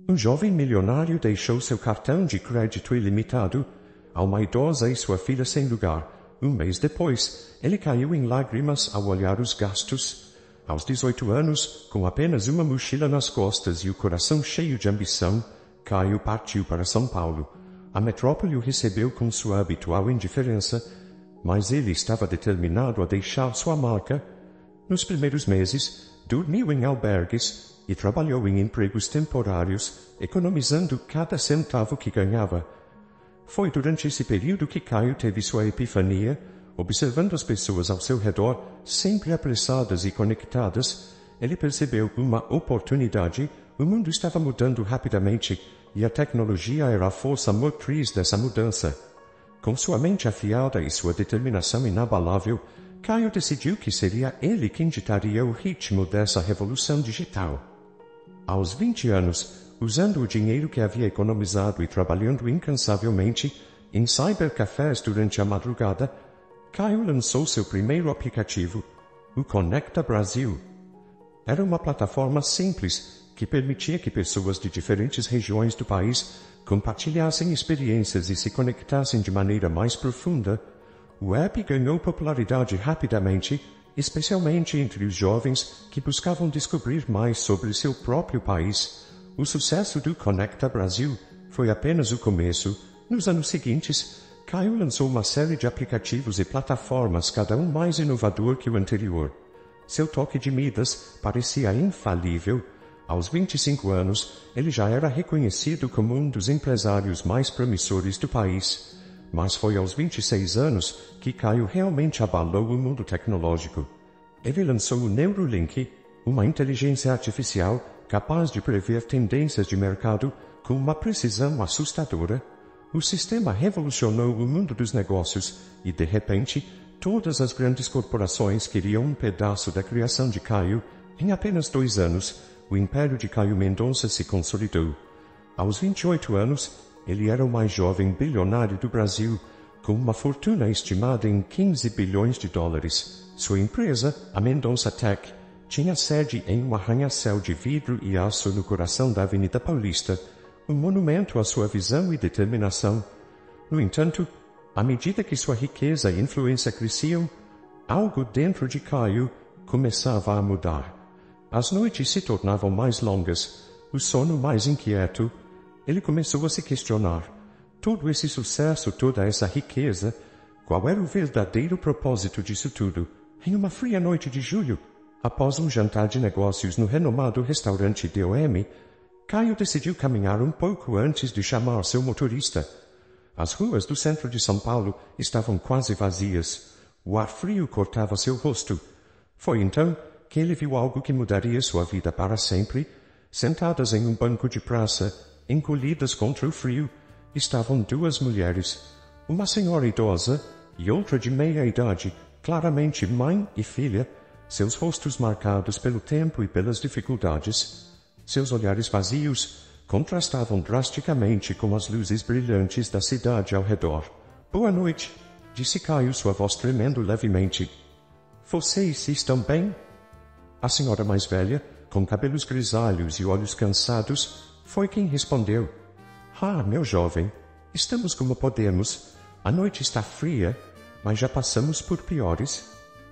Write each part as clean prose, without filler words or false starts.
Um jovem milionário deixou seu cartão de crédito ilimitado a uma idosa e sua filha sem lugar. Um mês depois, ele caiu em lágrimas ao olhar os gastos. Aos 18 anos, com apenas uma mochila nas costas e o coração cheio de ambição, Caio partiu para São Paulo. A metrópole o recebeu com sua habitual indiferença, mas ele estava determinado a deixar sua marca. Nos primeiros meses, dormiu em albergues e trabalhou em empregos temporários, economizando cada centavo que ganhava. Foi durante esse período que Caio teve sua epifania, observando as pessoas ao seu redor, sempre apressadas e conectadas. Ele percebeu uma oportunidade. O mundo estava mudando rapidamente e a tecnologia era a força motriz dessa mudança. Com sua mente afiada e sua determinação inabalável, Caio decidiu que seria ele quem ditaria o ritmo dessa revolução digital. Aos 20 anos, usando o dinheiro que havia economizado e trabalhando incansavelmente em cybercafés durante a madrugada, Caio lançou seu primeiro aplicativo, o Conecta Brasil. Era uma plataforma simples que permitia que pessoas de diferentes regiões do país compartilhassem experiências e se conectassem de maneira mais profunda. O app ganhou popularidade rapidamente, especialmente entre os jovens que buscavam descobrir mais sobre seu próprio país. O sucesso do Conecta Brasil foi apenas o começo. Nos anos seguintes, Caio lançou uma série de aplicativos e plataformas, cada um mais inovador que o anterior. Seu toque de Midas parecia infalível. Aos 25 anos, ele já era reconhecido como um dos empresários mais promissores do país. Mas foi aos 26 anos que Caio realmente abalou o mundo tecnológico. Ele lançou o Neuralink, uma inteligência artificial capaz de prever tendências de mercado com uma precisão assustadora. O sistema revolucionou o mundo dos negócios e, de repente, todas as grandes corporações queriam um pedaço da criação de Caio. Em apenas 2 anos, o império de Caio Mendonça se consolidou. Aos 28 anos, ele era o mais jovem bilionário do Brasil, com uma fortuna estimada em 15 bilhões de dólares. Sua empresa, a Mendonça Tech, tinha sede em um arranha-céu de vidro e aço no coração da Avenida Paulista, um monumento à sua visão e determinação. No entanto, à medida que sua riqueza e influência cresciam, algo dentro de Caio começava a mudar. As noites se tornavam mais longas, o sono mais inquieto. Ele começou a se questionar. Todo esse sucesso, toda essa riqueza, qual era o verdadeiro propósito disso tudo? Em uma fria noite de julho, após um jantar de negócios no renomado restaurante DOM, Caio decidiu caminhar um pouco antes de chamar seu motorista. As ruas do centro de São Paulo estavam quase vazias. O ar frio cortava seu rosto. Foi então que ele viu algo que mudaria sua vida para sempre. Sentadas em um banco de praça, encolhidas contra o frio, estavam 2 mulheres, uma senhora idosa e outra de meia idade, claramente mãe e filha, seus rostos marcados pelo tempo e pelas dificuldades. Seus olhares vazios contrastavam drasticamente com as luzes brilhantes da cidade ao redor. "Boa noite", disse Caio, sua voz tremendo levemente. "Vocês estão bem?" A senhora mais velha, com cabelos grisalhos e olhos cansados, foi quem respondeu. "Ah, meu jovem, estamos como podemos. A noite está fria, mas já passamos por piores."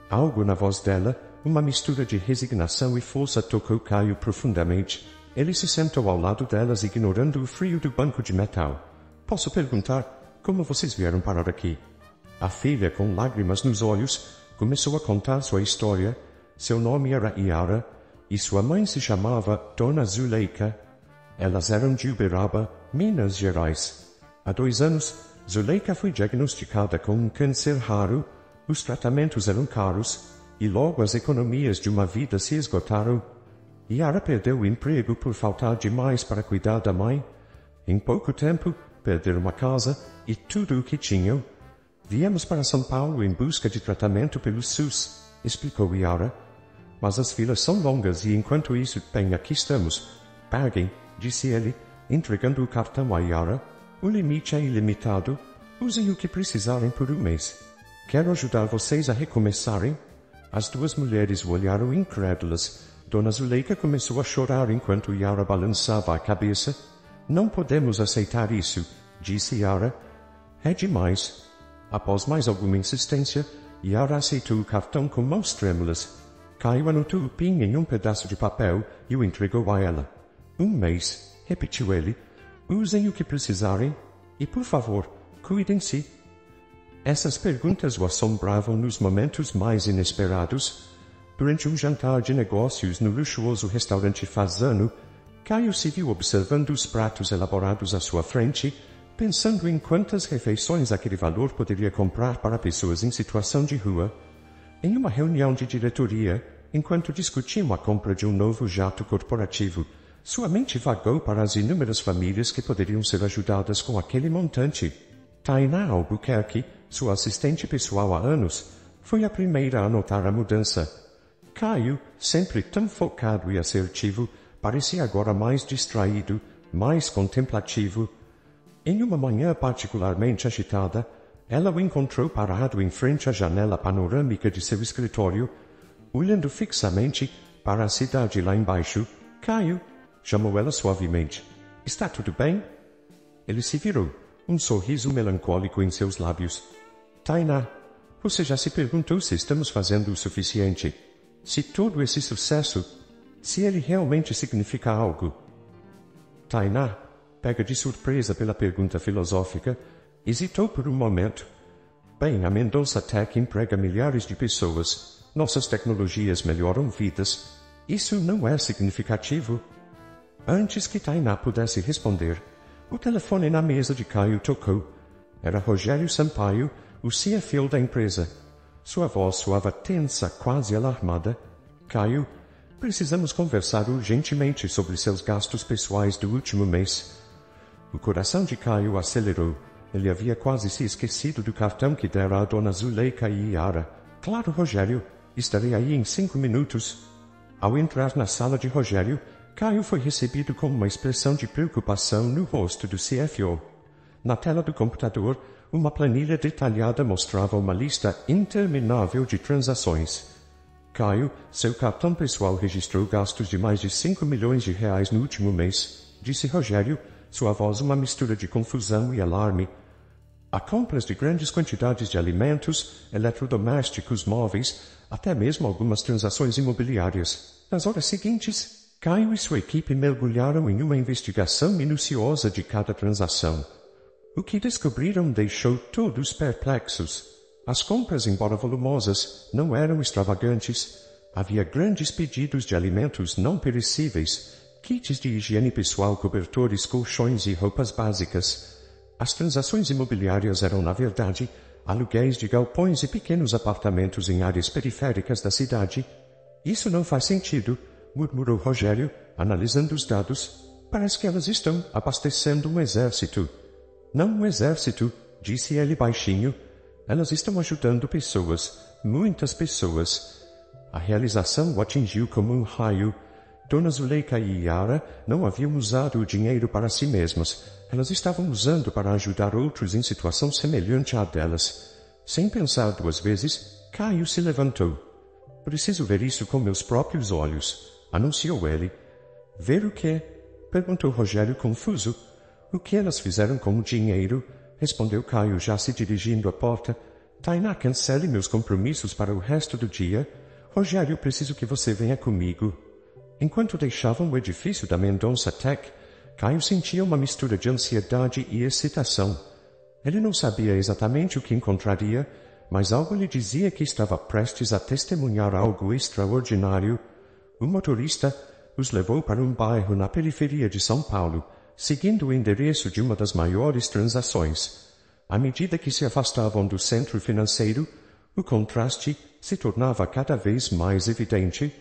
Algo na voz dela, uma mistura de resignação e força, tocou Caio profundamente. Ele se sentou ao lado delas, ignorando o frio do banco de metal. "Posso perguntar como vocês vieram parar aqui?" A filha, com lágrimas nos olhos, começou a contar sua história. Seu nome era Yara e sua mãe se chamava Dona Zuleika. Elas eram de Uberaba, Minas Gerais. Há 2 anos, Zuleika foi diagnosticada com um câncer raro. Os tratamentos eram caros e logo as economias de uma vida se esgotaram. Yara perdeu o emprego por faltar demais para cuidar da mãe. Em pouco tempo, perderam a casa e tudo o que tinham. "Viemos para São Paulo em busca de tratamento pelo SUS", explicou Yara. "Mas as filas são longas e enquanto isso, bem, aqui estamos. Paguem", disse ele, entregando o cartão a Yara. "O limite é ilimitado. Usem o que precisarem por 1 mês. Quero ajudar vocês a recomeçarem." As 2 mulheres o olharam incrédulas. Dona Zuleika começou a chorar enquanto Yara balançava a cabeça. Não podemos aceitar isso, disse Yara. É demais. Após mais alguma insistência, Yara aceitou o cartão com mãos trêmulas. Caio anotou o PIN em um pedaço de papel e o entregou a ela. 1 mês, repetiu ele. Usem o que precisarem e, por favor, cuidem-se. Essas perguntas o assombravam nos momentos mais inesperados. Durante um jantar de negócios no luxuoso restaurante Fasano, Caio se viu observando os pratos elaborados à sua frente, pensando em quantas refeições aquele valor poderia comprar para pessoas em situação de rua. Em uma reunião de diretoria, enquanto discutiam a compra de um novo jato corporativo, sua mente vagou para as inúmeras famílias que poderiam ser ajudadas com aquele montante. Tainá Albuquerque, sua assistente pessoal há anos, foi a primeira a notar a mudança. Caio, sempre tão focado e assertivo, parecia agora mais distraído, mais contemplativo. Em uma manhã particularmente agitada, ela o encontrou parado em frente à janela panorâmica de seu escritório, olhando fixamente para a cidade lá embaixo. Caio, chamou ela suavemente. Está tudo bem? Ele se virou, um sorriso melancólico em seus lábios. Tainá, você já se perguntou se estamos fazendo o suficiente? Se todo esse sucesso, se ele realmente significa algo? Tainá, pega de surpresa pela pergunta filosófica, hesitou por um momento. Bem, a Mendonça Tech emprega milhares de pessoas. Nossas tecnologias melhoram vidas. Isso não é significativo? Antes que Tainá pudesse responder, o telefone na mesa de Caio tocou. Era Rogério Sampaio, o CFO da empresa. Sua voz soava tensa, quase alarmada. Caio, precisamos conversar urgentemente sobre seus gastos pessoais do último mês. O coração de Caio acelerou. Ele havia quase se esquecido do cartão que dera a Dona Zuleika e Yara. Claro, Rogério, estarei aí em 5 minutos. Ao entrar na sala de Rogério, Caio foi recebido com uma expressão de preocupação no rosto do CFO. Na tela do computador, uma planilha detalhada mostrava uma lista interminável de transações. Caio, seu cartão pessoal registrou gastos de mais de 5 milhões de reais no último mês, disse Rogério, sua voz uma mistura de confusão e alarme. Há compras de grandes quantidades de alimentos, eletrodomésticos, móveis, até mesmo algumas transações imobiliárias. Nas horas seguintes, Caio e sua equipe mergulharam em uma investigação minuciosa de cada transação. O que descobriram deixou todos perplexos. As compras, embora volumosas, não eram extravagantes. Havia grandes pedidos de alimentos não perecíveis, kits de higiene pessoal, cobertores, colchões e roupas básicas. As transações imobiliárias eram, na verdade, aluguéis de galpões e pequenos apartamentos em áreas periféricas da cidade. Isso não faz sentido, murmurou Rogério, analisando os dados. Parece que elas estão abastecendo um exército. Não um exército, disse ele baixinho. Elas estão ajudando pessoas, muitas pessoas. A realização o atingiu como um raio. Dona Zuleika e Yara não haviam usado o dinheiro para si mesmas. Elas estavam usando para ajudar outros em situação semelhante à delas. Sem pensar 2 vezes, Caio se levantou. Preciso ver isso com meus próprios olhos, anunciou ele. Ver o quê? Perguntou Rogério confuso. O que elas fizeram com o dinheiro? Respondeu Caio, já se dirigindo à porta. Tainá, cancele meus compromissos para o resto do dia. Rogério, preciso que você venha comigo. Enquanto deixavam o edifício da Mendonça Tech, Caio sentia uma mistura de ansiedade e excitação. Ele não sabia exatamente o que encontraria, mas algo lhe dizia que estava prestes a testemunhar algo extraordinário. O motorista os levou para um bairro na periferia de São Paulo, seguindo o endereço de uma das maiores transações. À medida que se afastavam do centro financeiro, o contraste se tornava cada vez mais evidente.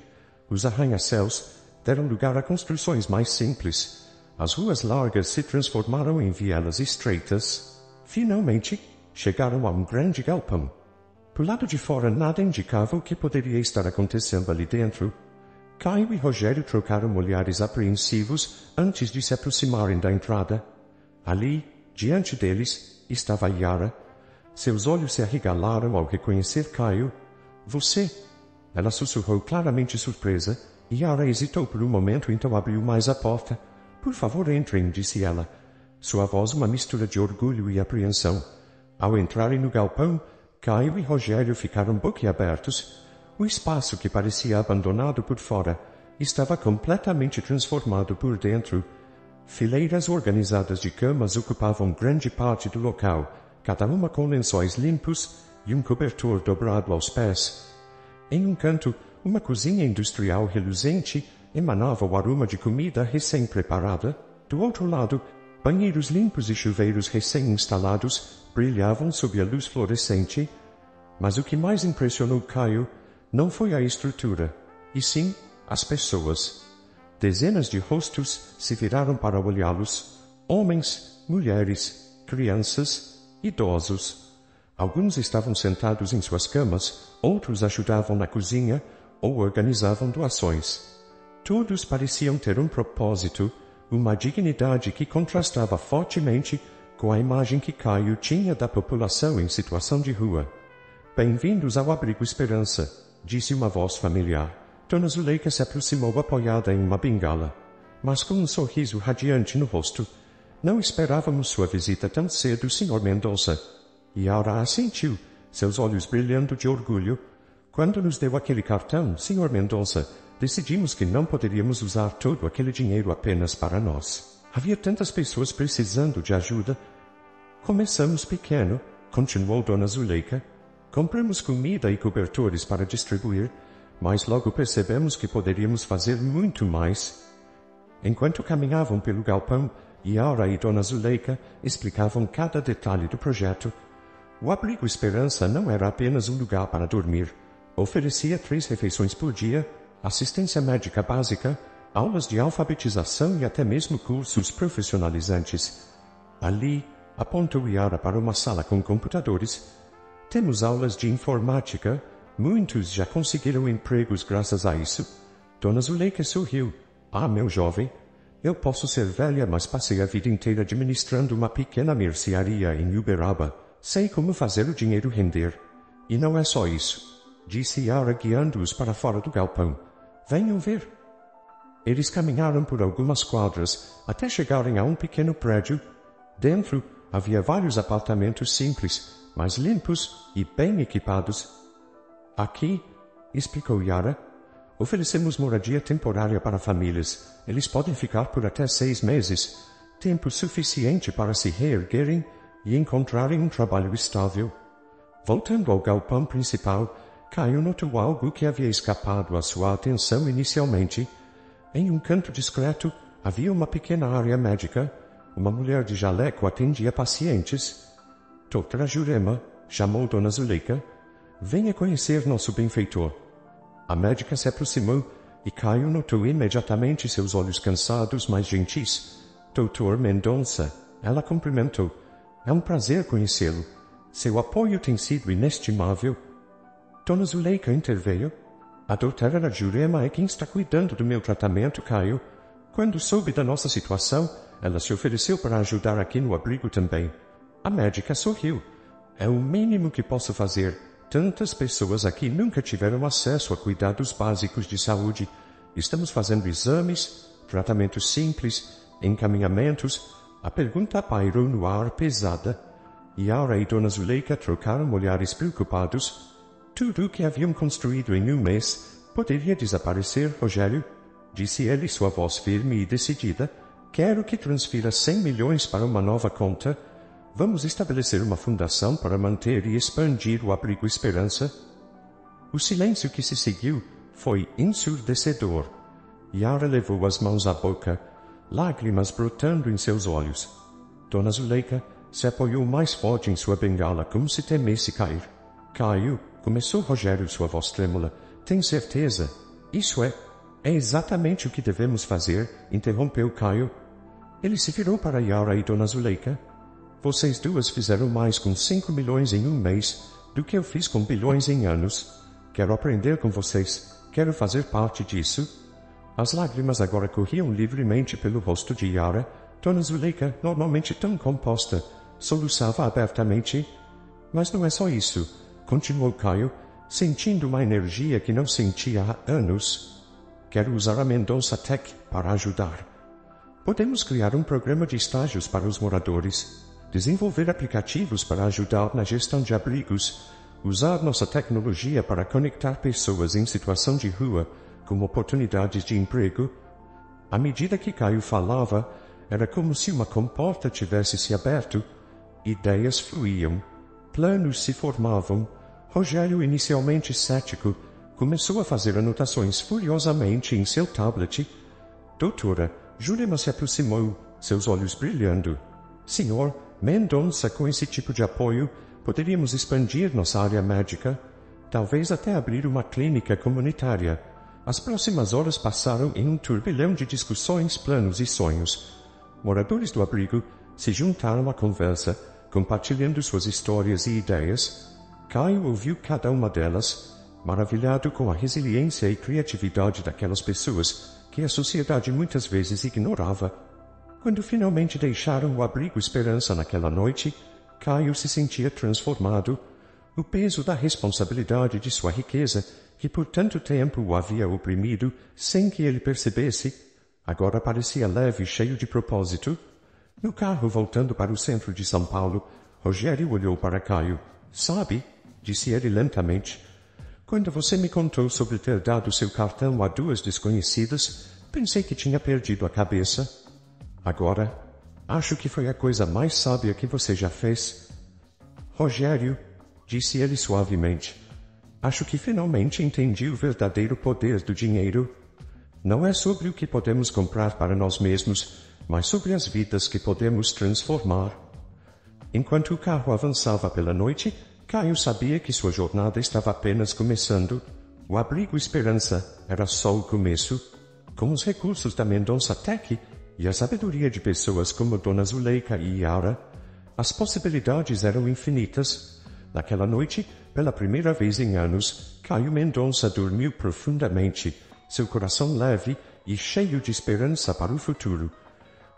Os arranha-céus deram lugar a construções mais simples. As ruas largas se transformaram em vielas estreitas. Finalmente, chegaram a um grande galpão. Por lado de fora nada indicava o que poderia estar acontecendo ali dentro. Caio e Rogério trocaram olhares apreensivos antes de se aproximarem da entrada. Ali, diante deles, estava Yara. Seus olhos se arregalaram ao reconhecer Caio. Você? Ela sussurrou claramente surpresa, Yara hesitou por um momento, então abriu mais a porta. Por favor, entrem, disse ela. Sua voz uma mistura de orgulho e apreensão. Ao entrarem no galpão, Caio e Rogério ficaram boquiabertos. O espaço, que parecia abandonado por fora, estava completamente transformado por dentro. Fileiras organizadas de camas ocupavam grande parte do local, cada uma com lençóis limpos e um cobertor dobrado aos pés. Em um canto, uma cozinha industrial reluzente emanava o aroma de comida recém-preparada. Do outro lado, banheiros limpos e chuveiros recém-instalados brilhavam sob a luz fluorescente. Mas o que mais impressionou Caio não foi a estrutura, e sim as pessoas. Dezenas de rostos se viraram para olhá-los. Homens, mulheres, crianças, idosos. Alguns estavam sentados em suas camas, outros ajudavam na cozinha ou organizavam doações. Todos pareciam ter um propósito, uma dignidade que contrastava fortemente com a imagem que Caio tinha da população em situação de rua. Bem-vindos ao Abrigo Esperança, disse uma voz familiar. Dona Zuleika se aproximou apoiada em uma bengala, mas com um sorriso radiante no rosto. Não esperávamos sua visita tão cedo, Sr. Mendonça. Yara assentiu, seus olhos brilhando de orgulho. Quando nos deu aquele cartão, Sr. Mendonça, decidimos que não poderíamos usar todo aquele dinheiro apenas para nós. Havia tantas pessoas precisando de ajuda. Começamos pequeno, continuou Dona Zuleika. Compramos comida e cobertores para distribuir, mas logo percebemos que poderíamos fazer muito mais. Enquanto caminhavam pelo galpão, Yara e Dona Zuleika explicavam cada detalhe do projeto. O Abrigo Esperança não era apenas um lugar para dormir. Oferecia 3 refeições por dia, assistência médica básica, aulas de alfabetização e até mesmo cursos profissionalizantes. Ali, apontou Yara para uma sala com computadores. Temos aulas de informática. Muitos já conseguiram empregos graças a isso. Dona Zuleika sorriu. Ah, meu jovem, eu posso ser velha, mas passei a vida inteira administrando uma pequena mercearia em Uberaba. Sei como fazer o dinheiro render. E não é só isso, disse Yara guiando-os para fora do galpão. Venham ver. Eles caminharam por algumas quadras até chegarem a um pequeno prédio. Dentro havia vários apartamentos simples, mas limpos e bem equipados. Aqui, explicou Yara, oferecemos moradia temporária para famílias. Eles podem ficar por até 6 meses, tempo suficiente para se reerguerem e encontrarem um trabalho estável. Voltando ao galpão principal, Caio notou algo que havia escapado à sua atenção inicialmente. Em um canto discreto havia uma pequena área médica. Uma mulher de jaleco atendia pacientes. Doutora Jurema, chamou Dona Zuleika. Venha conhecer nosso benfeitor. A médica se aproximou e Caio notou imediatamente seus olhos cansados, mas gentis. Doutor Mendonça, ela cumprimentou. É um prazer conhecê-lo. Seu apoio tem sido inestimável. Dona Zuleika interveio. A doutora Jurema é quem está cuidando do meu tratamento, Caio. Quando soube da nossa situação, ela se ofereceu para ajudar aqui no abrigo também. A médica sorriu. É o mínimo que posso fazer. Tantas pessoas aqui nunca tiveram acesso a cuidados básicos de saúde. Estamos fazendo exames, tratamentos simples, encaminhamentos. A pergunta pairou no ar pesada. Yara e Dona Zuleika trocaram olhares preocupados. Tudo o que haviam construído em um mês poderia desaparecer, Rogério, disse ele, sua voz firme e decidida. Quero que transfira 100 milhões para uma nova conta. Vamos estabelecer uma fundação para manter e expandir o Abrigo Esperança. O silêncio que se seguiu foi ensurdecedor. Yara levou as mãos à boca, lágrimas brotando em seus olhos. Dona Zuleika se apoiou mais forte em sua bengala, como se temesse cair. Caio, começou Rogério, sua voz trêmula. Tem certeza? Isso é exatamente o que devemos fazer, interrompeu Caio. Ele se virou para Yara e Dona Zuleika. Vocês duas fizeram mais com 5 milhões em um mês do que eu fiz com bilhões em anos. Quero aprender com vocês. Quero fazer parte disso. As lágrimas agora corriam livremente pelo rosto de Yara. Dona Zuleika, normalmente tão composta, soluçava abertamente. Mas não é só isso, continuou Caio, sentindo uma energia que não sentia há anos. quero usar a Mendonça Tech para ajudar. Podemos criar um programa de estágios para os moradores, desenvolver aplicativos para ajudar na gestão de abrigos, usar nossa tecnologia para conectar pessoas em situação de rua com oportunidades de emprego. À medida que Caio falava, era como se uma comporta tivesse se aberto. Ideias fluíam, planos se formavam. Rogério, inicialmente cético, começou a fazer anotações furiosamente em seu tablet. Doutora, Jurema se aproximou, seus olhos brilhando. Senhor, Mendonça, com esse tipo de apoio, poderíamos expandir nossa área médica, talvez até abrir uma clínica comunitária. As próximas horas passaram em um turbilhão de discussões, planos e sonhos. Moradores do abrigo se juntaram à conversa, compartilhando suas histórias e ideias. Caio ouviu cada uma delas, maravilhado com a resiliência e criatividade daquelas pessoas que a sociedade muitas vezes ignorava. Quando finalmente deixaram o abrigo Esperança naquela noite, Caio se sentia transformado. O peso da responsabilidade de sua riqueza, que por tanto tempo o havia oprimido sem que ele percebesse, agora parecia leve e cheio de propósito. No carro voltando para o centro de São Paulo, Rogério olhou para Caio. Sabe, disse ele lentamente, quando você me contou sobre ter dado seu cartão a 2 desconhecidas, pensei que tinha perdido a cabeça. Agora, acho que foi a coisa mais sábia que você já fez. Rogério, disse ele suavemente, acho que finalmente entendi o verdadeiro poder do dinheiro. Não é sobre o que podemos comprar para nós mesmos, mas sobre as vidas que podemos transformar. Enquanto o carro avançava pela noite, Caio sabia que sua jornada estava apenas começando. O abrigo Esperança era só o começo. Com os recursos da Mendonça Tech e a sabedoria de pessoas como Dona Zuleika e Yara, as possibilidades eram infinitas. Naquela noite, pela primeira vez em anos, Caio Mendonça dormiu profundamente, seu coração leve e cheio de esperança para o futuro.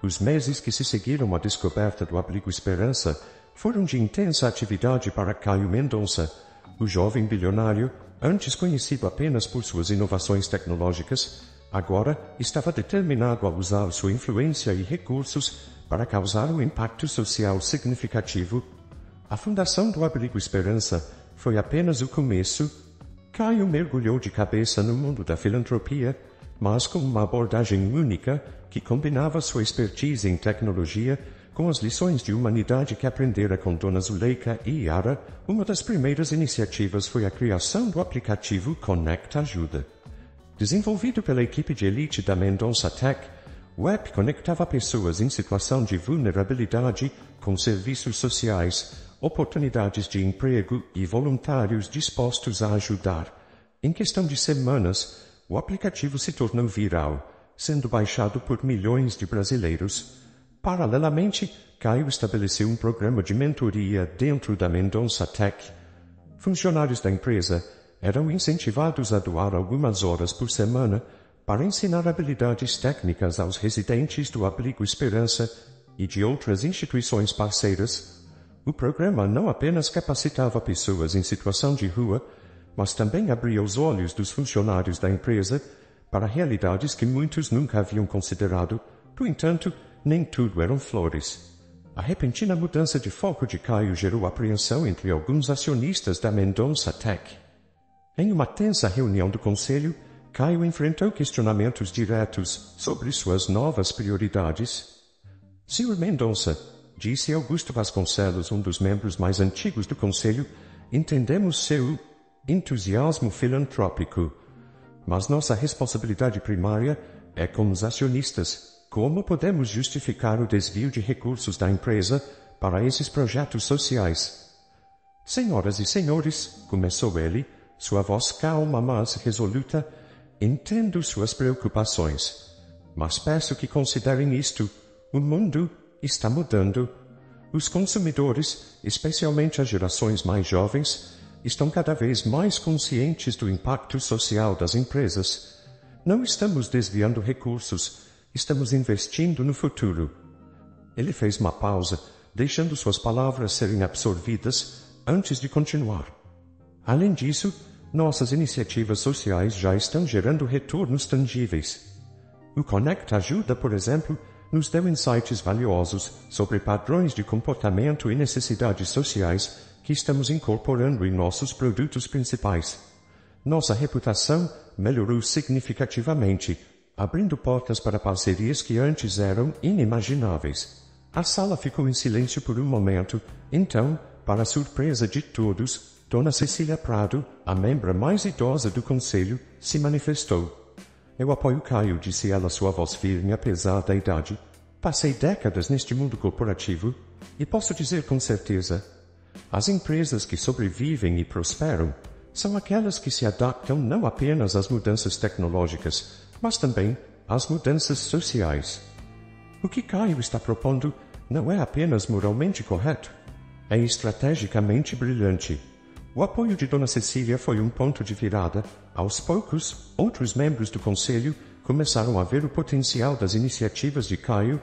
Os meses que se seguiram à descoberta do abrigo Esperança foram de intensa atividade para Caio Mendonça. O jovem bilionário, antes conhecido apenas por suas inovações tecnológicas, agora estava determinado a usar sua influência e recursos para causar um impacto social significativo. A fundação do Abrigo Esperança foi apenas o começo. Caio mergulhou de cabeça no mundo da filantropia, mas com uma abordagem única que combinava sua expertise em tecnologia com as lições de humanidade que aprendera com Dona Zuleika e Yara. Uma das primeiras iniciativas foi a criação do aplicativo Conecta Ajuda. Desenvolvido pela equipe de elite da Mendonça Tech, o app conectava pessoas em situação de vulnerabilidade com serviços sociais, oportunidades de emprego e voluntários dispostos a ajudar. Em questão de semanas, o aplicativo se tornou viral, sendo baixado por milhões de brasileiros. Paralelamente, Caio estabeleceu um programa de mentoria dentro da Mendonça Tech. Funcionários da empresa eram incentivados a doar algumas horas por semana para ensinar habilidades técnicas aos residentes do Abrigo Esperança e de outras instituições parceiras. O programa não apenas capacitava pessoas em situação de rua, mas também abria os olhos dos funcionários da empresa para realidades que muitos nunca haviam considerado. No entanto, nem tudo eram flores. A repentina mudança de foco de Caio gerou apreensão entre alguns acionistas da Mendonça Tech. Em uma tensa reunião do conselho, Caio enfrentou questionamentos diretos sobre suas novas prioridades. Sr. Mendonça, disse Augusto Vasconcelos, um dos membros mais antigos do conselho, entendemos seu entusiasmo filantrópico, mas nossa responsabilidade primária é com os acionistas. Como podemos justificar o desvio de recursos da empresa para esses projetos sociais? Senhoras e senhores, começou ele, sua voz calma mas resoluta, entendo suas preocupações, mas peço que considerem isto. O mundo está mudando. Os consumidores, especialmente as gerações mais jovens, estão cada vez mais conscientes do impacto social das empresas. Não estamos desviando recursos, estamos investindo no futuro. Ele fez uma pausa, deixando suas palavras serem absorvidas antes de continuar. Além disso, nossas iniciativas sociais já estão gerando retornos tangíveis. O Connect Ajuda, por exemplo, nos deu insights valiosos sobre padrões de comportamento e necessidades sociais que estamos incorporando em nossos produtos principais. Nossa reputação melhorou significativamente, abrindo portas para parcerias que antes eram inimagináveis. A sala ficou em silêncio por um momento, então, para surpresa de todos, Dona Cecília Prado, a membra mais idosa do conselho, se manifestou. Eu apoio Caio, disse ela, sua voz firme apesar da idade. Passei décadas neste mundo corporativo e posso dizer com certeza, as empresas que sobrevivem e prosperam são aquelas que se adaptam não apenas às mudanças tecnológicas, mas também às mudanças sociais. O que Caio está propondo não é apenas moralmente correto, é estrategicamente brilhante. O apoio de Dona Cecília foi um ponto de virada. Aos poucos, outros membros do conselho começaram a ver o potencial das iniciativas de Caio.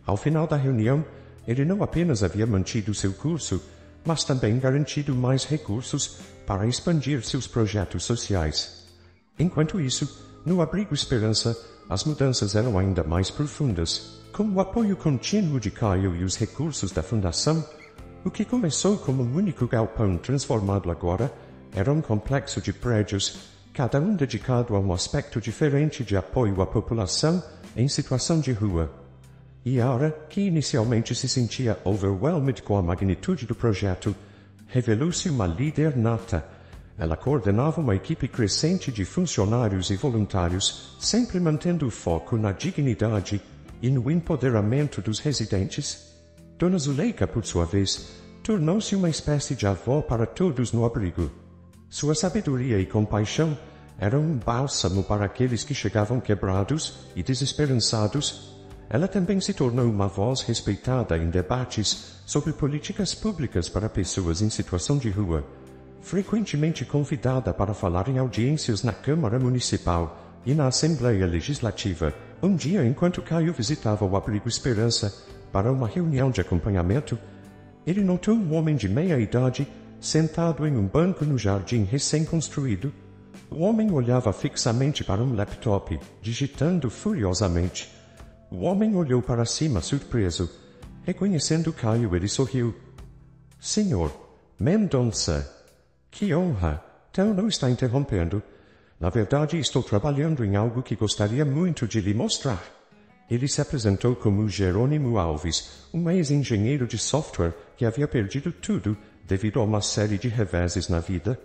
Ao final da reunião, ele não apenas havia mantido seu curso, mas também garantido mais recursos para expandir seus projetos sociais. Enquanto isso, no Abrigo Esperança, as mudanças eram ainda mais profundas. Com o apoio contínuo de Caio e os recursos da Fundação, o que começou como um único galpão transformado agora era um complexo de prédios, cada um dedicado a um aspecto diferente de apoio à população em situação de rua. Yara, que inicialmente se sentia overwhelmed com a magnitude do projeto, revelou-se uma líder nata. Ela coordenava uma equipe crescente de funcionários e voluntários, sempre mantendo o foco na dignidade e no empoderamento dos residentes. Dona Zuleika, por sua vez, tornou-se uma espécie de avó para todos no abrigo. Sua sabedoria e compaixão eram um bálsamo para aqueles que chegavam quebrados e desesperançados. Ela também se tornou uma voz respeitada em debates sobre políticas públicas para pessoas em situação de rua, frequentemente convidada para falar em audiências na Câmara Municipal e na Assembleia Legislativa. Um dia, enquanto Caio visitava o Abrigo Esperança para uma reunião de acompanhamento, ele notou um homem de meia-idade sentado em um banco no jardim recém-construído. O homem olhava fixamente para um laptop, digitando furiosamente. O homem olhou para cima, surpreso. Reconhecendo Caio, ele sorriu. Senhor Mendonça, que honra! Então não está interrompendo. Na verdade, estou trabalhando em algo que gostaria muito de lhe mostrar. Ele se apresentou como Jerônimo Alves, um ex-engenheiro de software que havia perdido tudo devido a uma série de reveses na vida.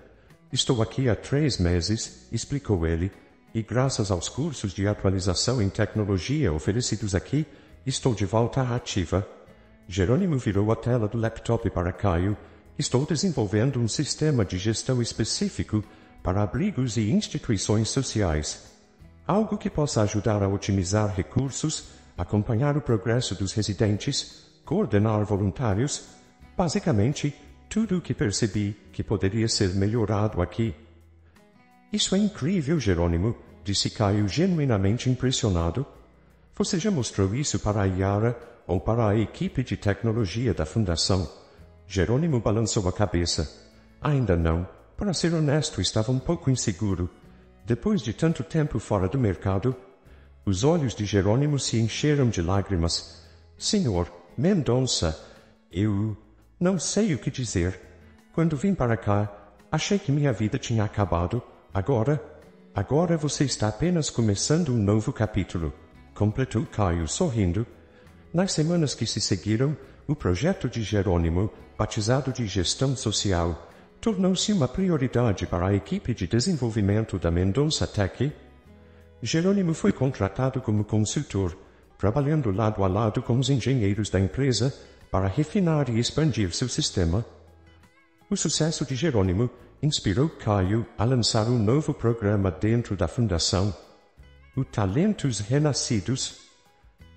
Estou aqui há 3 meses, explicou ele, e graças aos cursos de atualização em tecnologia oferecidos aqui, estou de volta à ativa. Jerônimo virou a tela do laptop para Caio. Estou desenvolvendo um sistema de gestão específico para abrigos e instituições sociais. Algo que possa ajudar a otimizar recursos, acompanhar o progresso dos residentes, coordenar voluntários, basicamente, tudo o que percebi que poderia ser melhorado aqui. Isso é incrível, Jerônimo, disse Caio genuinamente impressionado. Você já mostrou isso para a Yara ou para a equipe de tecnologia da Fundação? Jerônimo balançou a cabeça. Ainda não. Para ser honesto, estava um pouco inseguro. Depois de tanto tempo fora do mercado, os olhos de Jerônimo se encheram de lágrimas. Senhor Mendonça, eu não sei o que dizer. Quando vim para cá, achei que minha vida tinha acabado. Agora você está apenas começando um novo capítulo, completou Caio sorrindo. Nas semanas que se seguiram, o projeto de Jerônimo, batizado de Gestão Social, tornou-se uma prioridade para a equipe de desenvolvimento da Mendonça Tech. Jerônimo foi contratado como consultor, trabalhando lado a lado com os engenheiros da empresa para refinar e expandir seu sistema. O sucesso de Jerônimo inspirou Caio a lançar um novo programa dentro da Fundação, o Talentos Renascidos.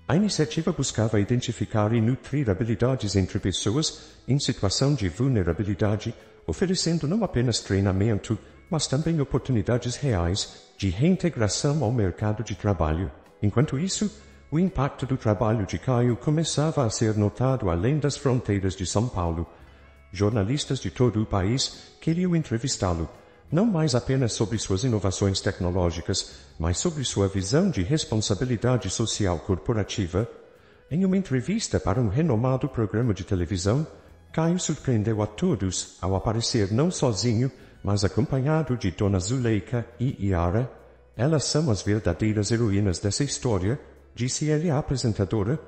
A iniciativa buscava identificar e nutrir habilidades entre pessoas em situação de vulnerabilidade, oferecendo não apenas treinamento, mas também oportunidades reais de reintegração ao mercado de trabalho. Enquanto isso, o impacto do trabalho de Caio começava a ser notado além das fronteiras de São Paulo. Jornalistas de todo o país queriam entrevistá-lo, não mais apenas sobre suas inovações tecnológicas, mas sobre sua visão de responsabilidade social corporativa. Em uma entrevista para um renomado programa de televisão, Caio surpreendeu a todos ao aparecer não sozinho, mas acompanhado de Dona Zuleika e Yara. Elas são as verdadeiras heroínas dessa história, disse ele à apresentadora.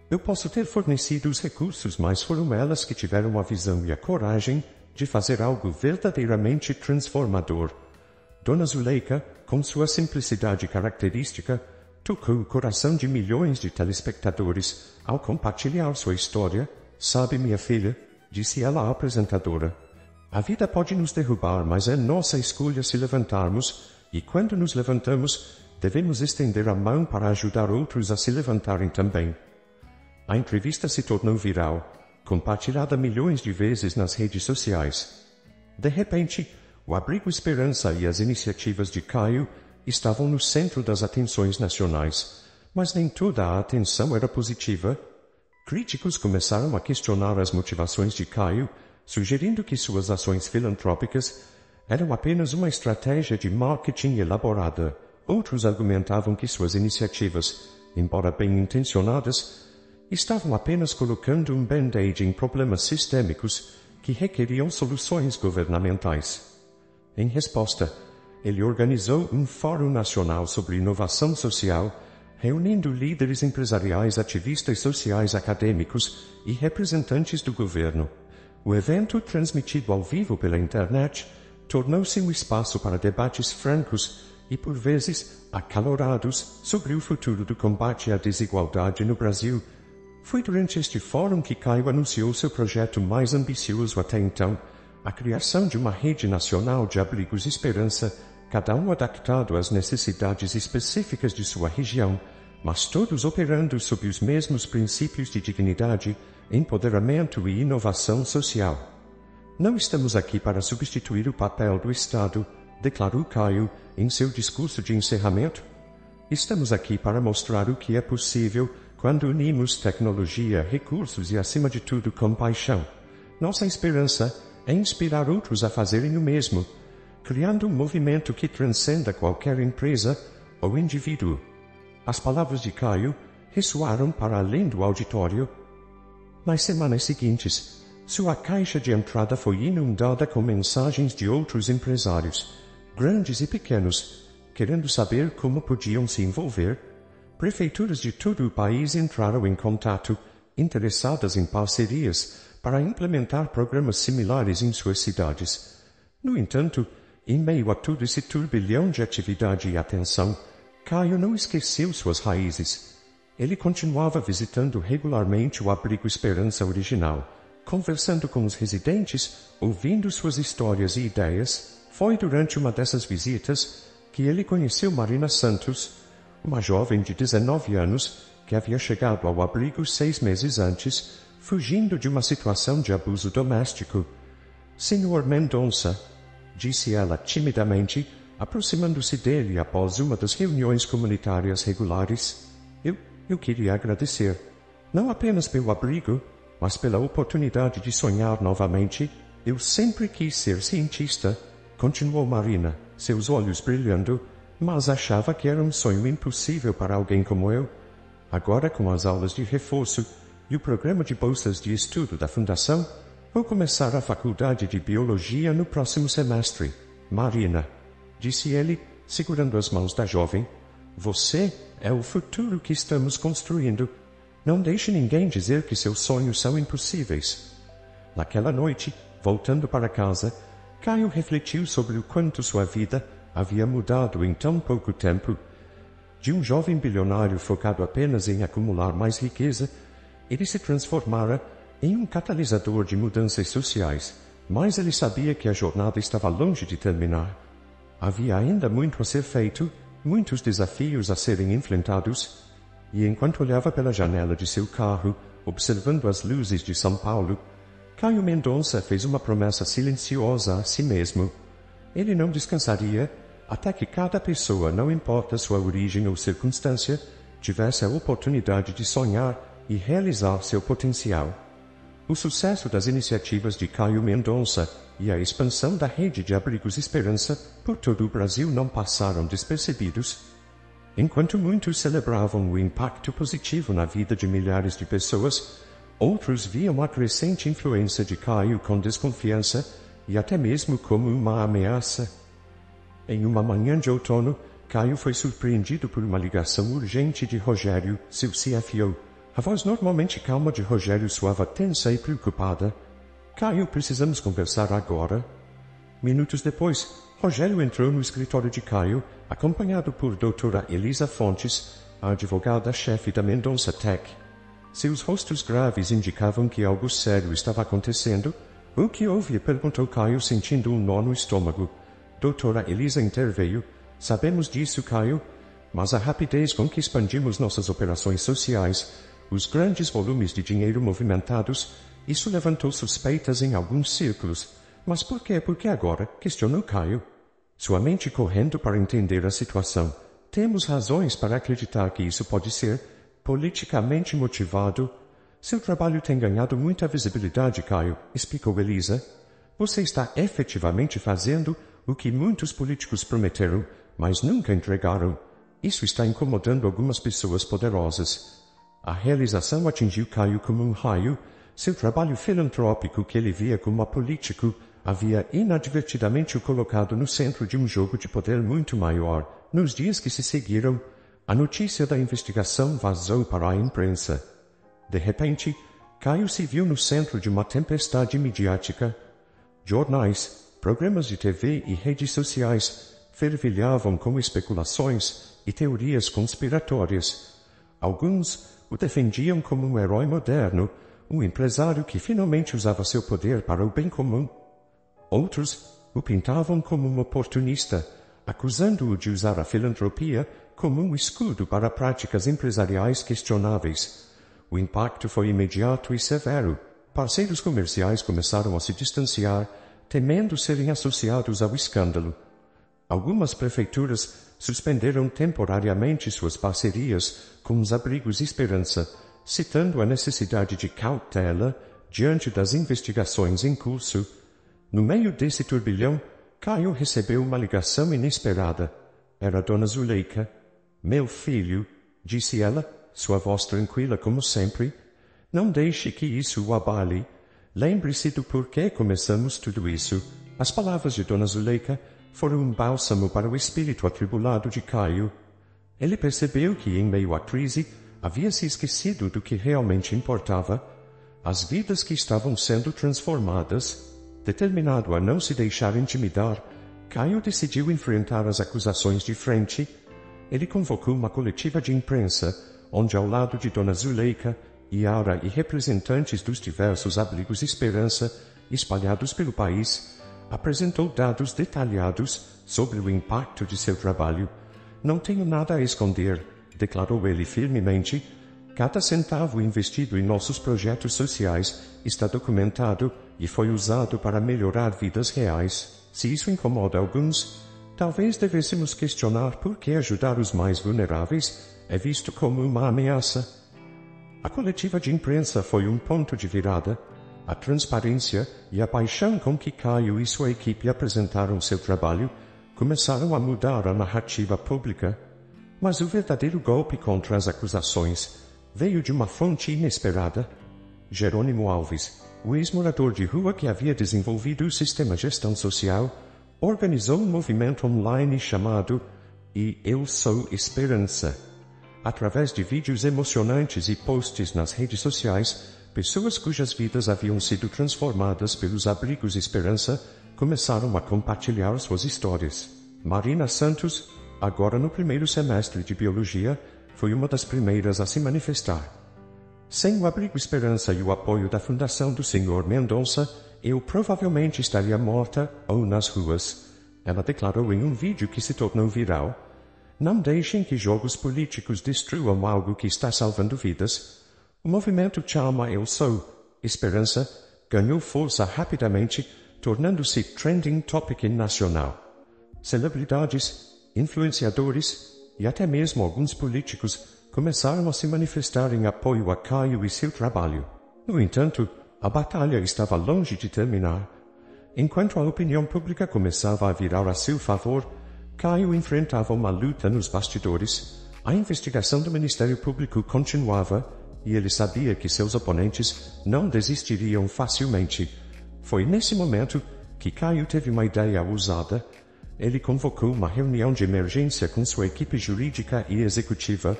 Eu posso ter fornecido os recursos, mas foram elas que tiveram a visão e a coragem de fazer algo verdadeiramente transformador. Dona Zuleika, com sua simplicidade característica, tocou o coração de milhões de telespectadores ao compartilhar sua história. Sabe, minha filha, disse ela à apresentadora, a vida pode nos derrubar, mas é nossa escolha se levantarmos, e quando nos levantamos, devemos estender a mão para ajudar outros a se levantarem também. A entrevista se tornou viral, compartilhada milhões de vezes nas redes sociais. De repente, o Abrigo Esperança e as iniciativas de Caio estavam no centro das atenções nacionais, mas nem toda a atenção era positiva. Críticos começaram a questionar as motivações de Caio, sugerindo que suas ações filantrópicas eram apenas uma estratégia de marketing elaborada. Outros argumentavam que suas iniciativas, embora bem-intencionadas, estavam apenas colocando um band-aid em problemas sistêmicos que requeriam soluções governamentais. Em resposta, ele organizou um Fórum Nacional sobre Inovação Social, reunindo líderes empresariais, ativistas sociais, acadêmicos e representantes do governo. O evento, transmitido ao vivo pela internet, tornou-se um espaço para debates francos e, por vezes, acalorados sobre o futuro do combate à desigualdade no Brasil. Foi durante este fórum que Caio anunciou seu projeto mais ambicioso até então, a criação de uma rede nacional de abrigos Esperança, cada um adaptado às necessidades específicas de sua região, mas todos operando sob os mesmos princípios de dignidade, empoderamento e inovação social. Não estamos aqui para substituir o papel do Estado, declarou Caio em seu discurso de encerramento. Estamos aqui para mostrar o que é possível quando unimos tecnologia, recursos e, acima de tudo, compaixão. Nossa esperança é inspirar outros a fazerem o mesmo, criando um movimento que transcenda qualquer empresa ou indivíduo. As palavras de Caio ressoaram para além do auditório. Nas semanas seguintes, sua caixa de entrada foi inundada com mensagens de outros empresários, grandes e pequenos, querendo saber como podiam se envolver. Prefeituras de todo o país entraram em contato, interessadas em parcerias para implementar programas similares em suas cidades. No entanto, em meio a todo esse turbilhão de atividade e atenção, Caio não esqueceu suas raízes. Ele continuava visitando regularmente o Abrigo Esperança original, conversando com os residentes, ouvindo suas histórias e ideias. Foi durante uma dessas visitas que ele conheceu Marina Santos, uma jovem de 19 anos que havia chegado ao abrigo 6 meses antes, fugindo de uma situação de abuso doméstico. Senhor Mendonça, disse ela timidamente, aproximando-se dele após uma das reuniões comunitárias regulares. Eu queria agradecer, não apenas pelo abrigo, mas pela oportunidade de sonhar novamente. Eu sempre quis ser cientista, continuou Marina, seus olhos brilhando, mas achava que era um sonho impossível para alguém como eu. Agora, com as aulas de reforço e o programa de bolsas de estudo da Fundação, vou começar a faculdade de Biologia no próximo semestre. Marina, disse ele, segurando as mãos da jovem, você é o futuro que estamos construindo. Não deixe ninguém dizer que seus sonhos são impossíveis. Naquela noite, voltando para casa, Caio refletiu sobre o quanto sua vida havia mudado em tão pouco tempo. De um jovem bilionário focado apenas em acumular mais riqueza, ele se transformara em um catalisador de mudanças sociais, mas ele sabia que a jornada estava longe de terminar. Havia ainda muito a ser feito, muitos desafios a serem enfrentados, e enquanto olhava pela janela de seu carro, observando as luzes de São Paulo, Caio Mendonça fez uma promessa silenciosa a si mesmo. Ele não descansaria até que cada pessoa, não importa sua origem ou circunstância, tivesse a oportunidade de sonhar e realizar seu potencial. O sucesso das iniciativas de Caio Mendonça e a expansão da rede de abrigos Esperança por todo o Brasil não passaram despercebidos. Enquanto muitos celebravam o impacto positivo na vida de milhares de pessoas, outros viam a crescente influência de Caio com desconfiança e até mesmo como uma ameaça. Em uma manhã de outono, Caio foi surpreendido por uma ligação urgente de Rogério, seu CFO. A voz normalmente calma de Rogério soava tensa e preocupada. Caio, precisamos conversar agora. Minutos depois, Rogério entrou no escritório de Caio, acompanhado por doutora Elisa Fontes, a advogada-chefe da Mendonça Tech. Seus rostos graves indicavam que algo sério estava acontecendo. O que houve? Perguntou Caio, sentindo um nó no estômago. Doutora Elisa interveio. Sabemos disso, Caio, mas a rapidez com que expandimos nossas operações sociais, os grandes volumes de dinheiro movimentados, isso levantou suspeitas em alguns círculos. Mas por quê? Por que agora? Questionou Caio. Sua mente correndo para entender a situação. Temos razões para acreditar que isso pode ser politicamente motivado. Seu trabalho tem ganhado muita visibilidade, Caio, explicou Elisa. Você está efetivamente fazendo o que muitos políticos prometeram, mas nunca entregaram. Isso está incomodando algumas pessoas poderosas. A realização atingiu Caio como um raio. Seu trabalho filantrópico que ele via como político havia inadvertidamente o colocado no centro de um jogo de poder muito maior. Nos dias que se seguiram, a notícia da investigação vazou para a imprensa. De repente, Caio se viu no centro de uma tempestade midiática. Jornais, programas de TV e redes sociais fervilhavam com especulações e teorias conspiratórias. Alguns o defendiam como um herói moderno, um empresário que finalmente usava seu poder para o bem comum. Outros o pintavam como um oportunista, acusando-o de usar a filantropia como um escudo para práticas empresariais questionáveis. O impacto foi imediato e severo. Parceiros comerciais começaram a se distanciar, temendo serem associados ao escândalo. Algumas prefeituras suspenderam temporariamente suas parcerias com os abrigos Esperança, citando a necessidade de cautela diante das investigações em curso. No meio desse turbilhão, Caio recebeu uma ligação inesperada. Era Dona Zuleika. Meu filho, disse ela, sua voz tranquila como sempre. Não deixe que isso o abale. Lembre-se do porquê começamos tudo isso. As palavras de Dona Zuleika foram um bálsamo para o espírito atribulado de Caio. Ele percebeu que, em meio à crise, havia se esquecido do que realmente importava, as vidas que estavam sendo transformadas. Determinado a não se deixar intimidar, Caio decidiu enfrentar as acusações de frente. Ele convocou uma coletiva de imprensa, onde, ao lado de Dona Zuleika, Yara e representantes dos diversos abrigos Esperança espalhados pelo país, apresentou dados detalhados sobre o impacto de seu trabalho. Não tenho nada a esconder, declarou ele firmemente. Cada centavo investido em nossos projetos sociais está documentado e foi usado para melhorar vidas reais. Se isso incomoda alguns, talvez devêssemos questionar por que ajudar os mais vulneráveis é visto como uma ameaça. A coletiva de imprensa foi um ponto de virada. A transparência e a paixão com que Caio e sua equipe apresentaram seu trabalho começaram a mudar a narrativa pública. Mas o verdadeiro golpe contra as acusações veio de uma fonte inesperada. Jerônimo Alves, o ex-morador de rua que havia desenvolvido o sistema gestão social, organizou um movimento online chamado Eu Sou Esperança. Através de vídeos emocionantes e posts nas redes sociais, pessoas cujas vidas haviam sido transformadas pelos abrigos Esperança começaram a compartilhar suas histórias. Marina Santos, agora no primeiro semestre de Biologia, foi uma das primeiras a se manifestar. Sem o abrigo Esperança e o apoio da Fundação do Sr. Mendonça, eu provavelmente estaria morta ou nas ruas. Ela declarou em um vídeo que se tornou viral. Não deixem que jogos políticos destruam algo que está salvando vidas. O movimento Chama Eu Sou Esperança ganhou força rapidamente, tornando-se trending topic nacional. Celebridades, influenciadores e até mesmo alguns políticos começaram a se manifestar em apoio a Caio e seu trabalho. No entanto, A batalha estava longe de terminar. Enquanto a opinião pública começava a virar a seu favor, Caio enfrentava uma luta nos bastidores. A investigação do Ministério Público continuava, e ele sabia que seus oponentes não desistiriam facilmente. Foi nesse momento que Caio teve uma ideia ousada. Ele convocou uma reunião de emergência com sua equipe jurídica e executiva.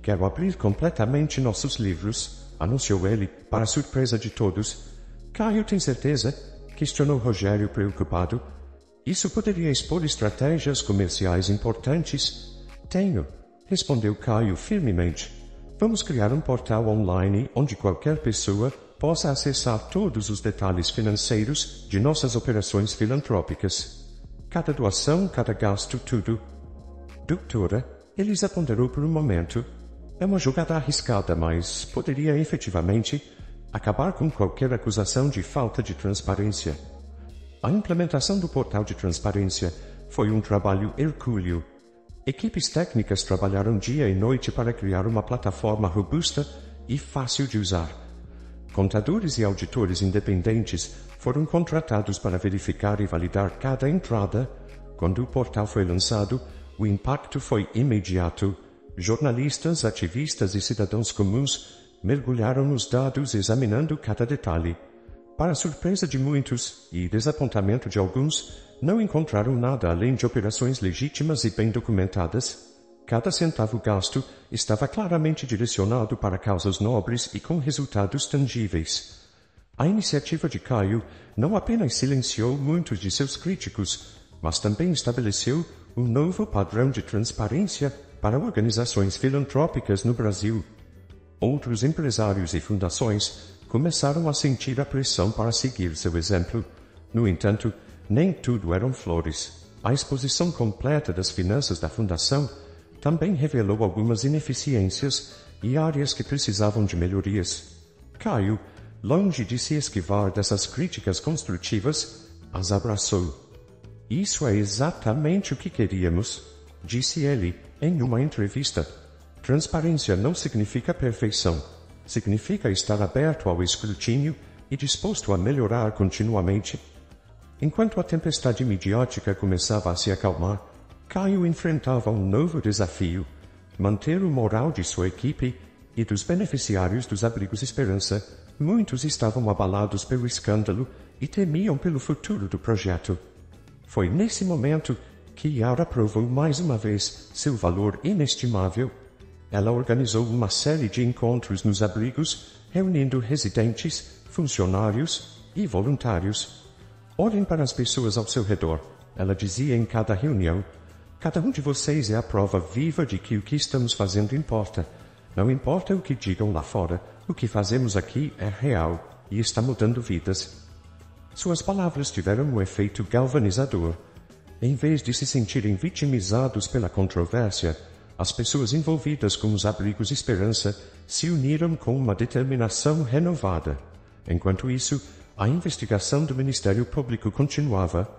"Quero abrir completamente nossos livros", anunciou ele, para surpresa de todos. "Caio tem certeza?", questionou Rogério preocupado. "Isso poderia expor estratégias comerciais importantes?" "Tenho", respondeu Caio firmemente. "Vamos criar um portal online onde qualquer pessoa possa acessar todos os detalhes financeiros de nossas operações filantrópicas. Cada doação, cada gasto, tudo." "Doutora", Elisa ponderou por um momento. "É uma jogada arriscada, mas poderia efetivamente acabar com qualquer acusação de falta de transparência." A implementação do portal de transparência foi um trabalho hercúleo. Equipes técnicas trabalharam dia e noite para criar uma plataforma robusta e fácil de usar. Contadores e auditores independentes foram contratados para verificar e validar cada entrada. Quando o portal foi lançado, o impacto foi imediato. Jornalistas, ativistas e cidadãos comuns mergulharam nos dados examinando cada detalhe. Para surpresa de muitos e desapontamento de alguns, não encontraram nada além de operações legítimas e bem documentadas. Cada centavo gasto estava claramente direcionado para causas nobres e com resultados tangíveis. A iniciativa de Caio não apenas silenciou muitos de seus críticos, mas também estabeleceu um novo padrão de transparência para organizações filantrópicas no Brasil. Outros empresários e fundações começaram a sentir a pressão para seguir seu exemplo. No entanto, nem tudo eram flores. A exposição completa das finanças da fundação também revelou algumas ineficiências e áreas que precisavam de melhorias. Caio, longe de se esquivar dessas críticas construtivas, as abraçou. "Isso é exatamente o que queríamos", disse ele em uma entrevista. "Transparência não significa perfeição. Significa estar aberto ao escrutínio e disposto a melhorar continuamente." Enquanto a tempestade midiática começava a se acalmar, Caio enfrentava um novo desafio: manter o moral de sua equipe e dos beneficiários dos abrigos Esperança. Muitos estavam abalados pelo escândalo e temiam pelo futuro do projeto. Foi nesse momento que Yara provou mais uma vez seu valor inestimável. Ela organizou uma série de encontros nos abrigos, reunindo residentes, funcionários e voluntários. "Olhem para as pessoas ao seu redor", ela dizia em cada reunião. "Cada um de vocês é a prova viva de que o que estamos fazendo importa. Não importa o que digam lá fora, o que fazemos aqui é real e está mudando vidas." Suas palavras tiveram um efeito galvanizador. Em vez de se sentirem vitimizados pela controvérsia, as pessoas envolvidas com os abrigos Esperança se uniram com uma determinação renovada. Enquanto isso, a investigação do Ministério Público continuava.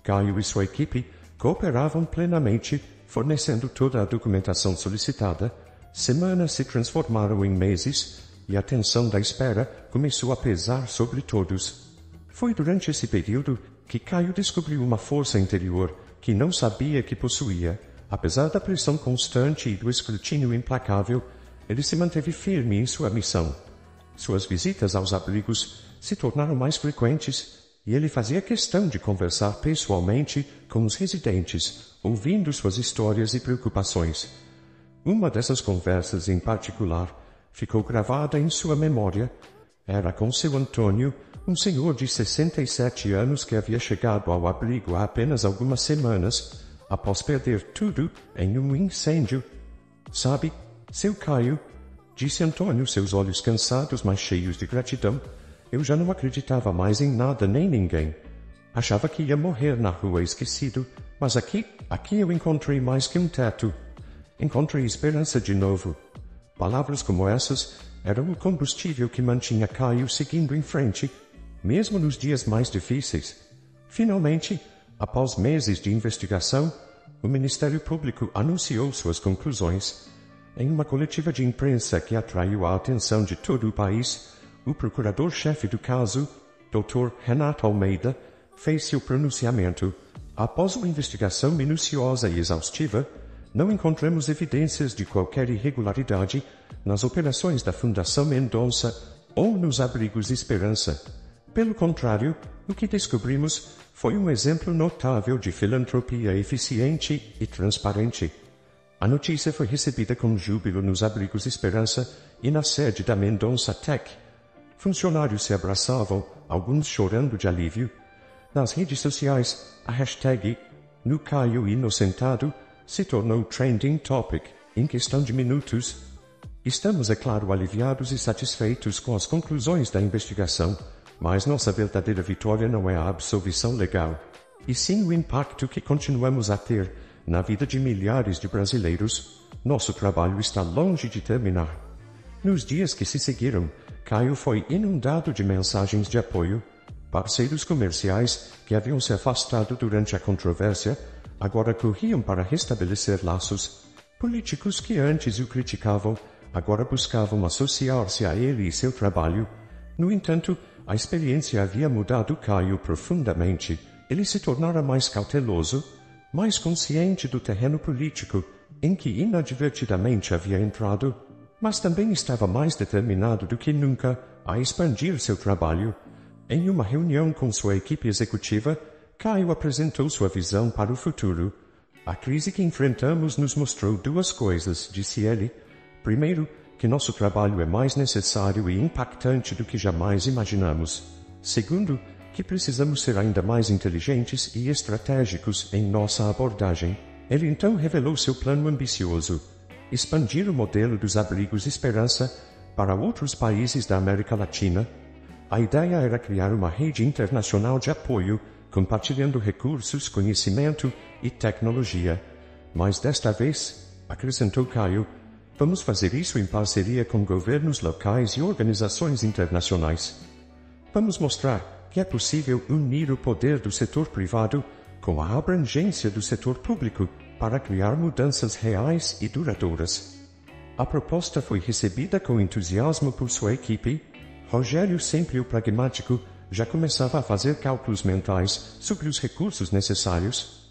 Caio e sua equipe cooperavam plenamente, fornecendo toda a documentação solicitada. Semanas se transformaram em meses, e a tensão da espera começou a pesar sobre todos. Foi durante esse período que Caio descobriu uma força interior que não sabia que possuía. Apesar da pressão constante e do escrutínio implacável, ele se manteve firme em sua missão. Suas visitas aos abrigos se tornaram mais frequentes e ele fazia questão de conversar pessoalmente com os residentes, ouvindo suas histórias e preocupações. Uma dessas conversas em particular ficou gravada em sua memória. Era com seu Antônio, um senhor de 67 anos que havia chegado ao abrigo há apenas algumas semanas, após perder tudo em um incêndio. "Sabe, seu Caio", disse Antônio, seus olhos cansados, mas cheios de gratidão, "eu já não acreditava mais em nada nem ninguém. Achava que ia morrer na rua esquecido, mas aqui eu encontrei mais que um teto. Encontrei esperança de novo." Palavras como essas eram o combustível que mantinha Caio seguindo em frente, mesmo nos dias mais difíceis. Finalmente, após meses de investigação, o Ministério Público anunciou suas conclusões. Em uma coletiva de imprensa que atraiu a atenção de todo o país, o procurador-chefe do caso, Dr. Renato Almeida, fez seu pronunciamento. Após uma investigação minuciosa e exaustiva, não encontramos evidências de qualquer irregularidade nas operações da Fundação Mendonça ou nos abrigos Esperança. Pelo contrário, o que descobrimos foi um exemplo notável de filantropia eficiente e transparente. A notícia foi recebida com júbilo nos abrigos Esperança e na sede da Mendonça Tech. Funcionários se abraçavam, alguns chorando de alívio. Nas redes sociais, a hashtag "No Caio Inocentado" se tornou trending topic em questão de minutos. Estamos, é claro, aliviados e satisfeitos com as conclusões da investigação, mas nossa verdadeira vitória não é a absolvição legal, e sim o impacto que continuamos a ter na vida de milhares de brasileiros. Nosso trabalho está longe de terminar. Nos dias que se seguiram, Caio foi inundado de mensagens de apoio. Parceiros comerciais que haviam se afastado durante a controvérsia agora corriam para restabelecer laços. Políticos que antes o criticavam agora buscavam associar-se a ele e seu trabalho. No entanto, a experiência havia mudado Caio profundamente. Ele se tornara mais cauteloso, mais consciente do terreno político em que inadvertidamente havia entrado, mas também estava mais determinado do que nunca a expandir seu trabalho. Em uma reunião com sua equipe executiva, Caio apresentou sua visão para o futuro. A crise que enfrentamos nos mostrou duas coisas, disse ele. Primeiro, que nosso trabalho é mais necessário e impactante do que jamais imaginamos. Segundo, que precisamos ser ainda mais inteligentes e estratégicos em nossa abordagem. Ele então revelou seu plano ambicioso: expandir o modelo dos abrigos Esperança para outros países da América Latina. A ideia era criar uma rede internacional de apoio, compartilhando recursos, conhecimento e tecnologia. Mas desta vez, acrescentou Caio, vamos fazer isso em parceria com governos locais e organizações internacionais. Vamos mostrar que é possível unir o poder do setor privado com a abrangência do setor público para criar mudanças reais e duradouras. A proposta foi recebida com entusiasmo por sua equipe. Rogério, sempre o pragmático, já começava a fazer cálculos mentais sobre os recursos necessários.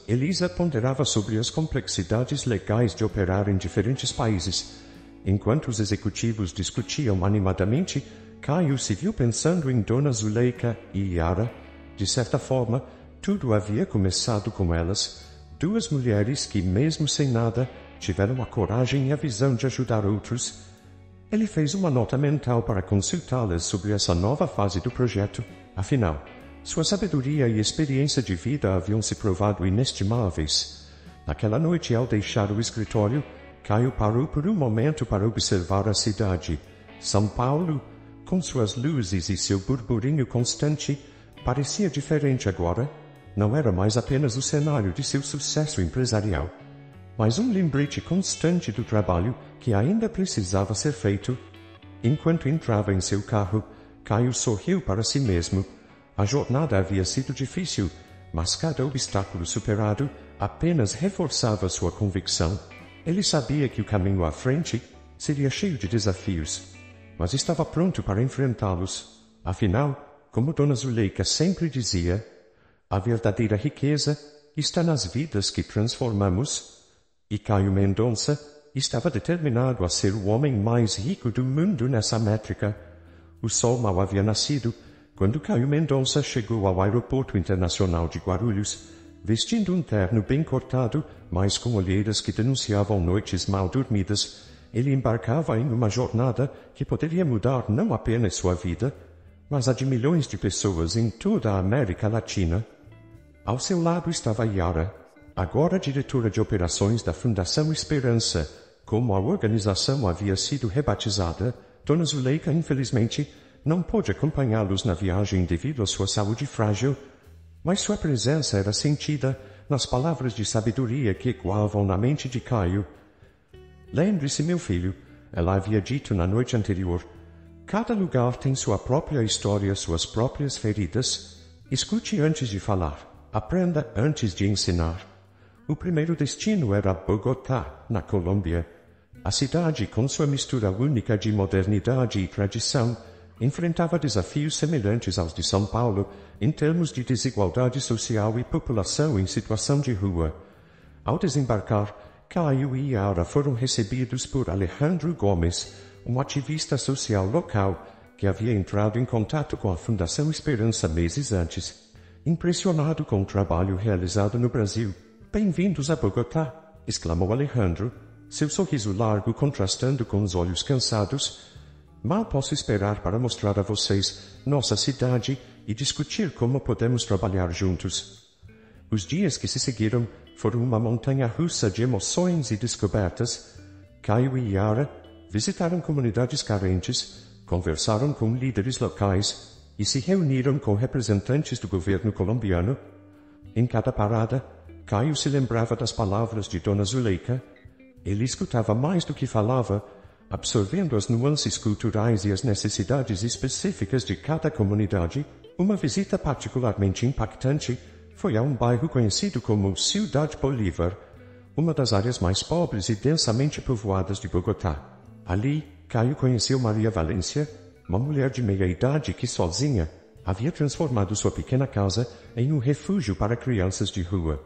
Elisa ponderava sobre as complexidades legais de operar em diferentes países. Enquanto os executivos discutiam animadamente, Caio se viu pensando em Dona Zuleika e Yara. De certa forma, tudo havia começado com elas, duas mulheres que, mesmo sem nada, tiveram a coragem e a visão de ajudar outros. Ele fez uma nota mental para consultá-las sobre essa nova fase do projeto. Afinal, sua sabedoria e experiência de vida haviam se provado inestimáveis. Naquela noite, ao deixar o escritório, Caio parou por um momento para observar a cidade. São Paulo, com suas luzes e seu burburinho constante, parecia diferente agora. Não era mais apenas o cenário de seu sucesso empresarial, mas um lembrete constante do trabalho que ainda precisava ser feito. Enquanto entrava em seu carro, Caio sorriu para si mesmo. A jornada havia sido difícil, mas cada obstáculo superado apenas reforçava sua convicção. Ele sabia que o caminho à frente seria cheio de desafios, mas estava pronto para enfrentá-los. Afinal, como Dona Zuleika sempre dizia, a verdadeira riqueza está nas vidas que transformamos. E Caio Mendonça estava determinado a ser o homem mais rico do mundo nessa métrica. O sol mal havia nascido quando Caio Mendonça chegou ao Aeroporto Internacional de Guarulhos, vestindo um terno bem cortado, mas com olheiras que denunciavam noites mal dormidas. Ele embarcava em uma jornada que poderia mudar não apenas sua vida, mas a de milhões de pessoas em toda a América Latina. Ao seu lado estava Yara, agora diretora de operações da Fundação Esperança. Como a organização havia sido rebatizada, Dona Zuleika, infelizmente, não pôde acompanhá-los na viagem devido à sua saúde frágil, mas sua presença era sentida nas palavras de sabedoria que ecoavam na mente de Caio. Lembre-se, meu filho, ela havia dito na noite anterior, cada lugar tem sua própria história, suas próprias feridas. Escute antes de falar, aprenda antes de ensinar. O primeiro destino era Bogotá, na Colômbia. A cidade, com sua mistura única de modernidade e tradição, enfrentava desafios semelhantes aos de São Paulo em termos de desigualdade social e população em situação de rua. Ao desembarcar, Caio e Yara foram recebidos por Alejandro Gomes, um ativista social local que havia entrado em contato com a Fundação Esperança meses antes. Impressionado com o trabalho realizado no Brasil, "Bem-vindos a Bogotá!", exclamou Alejandro, seu sorriso largo contrastando com os olhos cansados. "Mal posso esperar para mostrar a vocês nossa cidade e discutir como podemos trabalhar juntos." Os dias que se seguiram foram uma montanha-russa de emoções e descobertas. Caio e Yara visitaram comunidades carentes, conversaram com líderes locais e se reuniram com representantes do governo colombiano. Em cada parada, Caio se lembrava das palavras de Dona Zuleika. Ele escutava mais do que falava, absorvendo as nuances culturais e as necessidades específicas de cada comunidade. Uma visita particularmente impactante foi a um bairro conhecido como Ciudad Bolívar, uma das áreas mais pobres e densamente povoadas de Bogotá. Ali, Caio conheceu Maria Valência, uma mulher de meia-idade que sozinha havia transformado sua pequena casa em um refúgio para crianças de rua.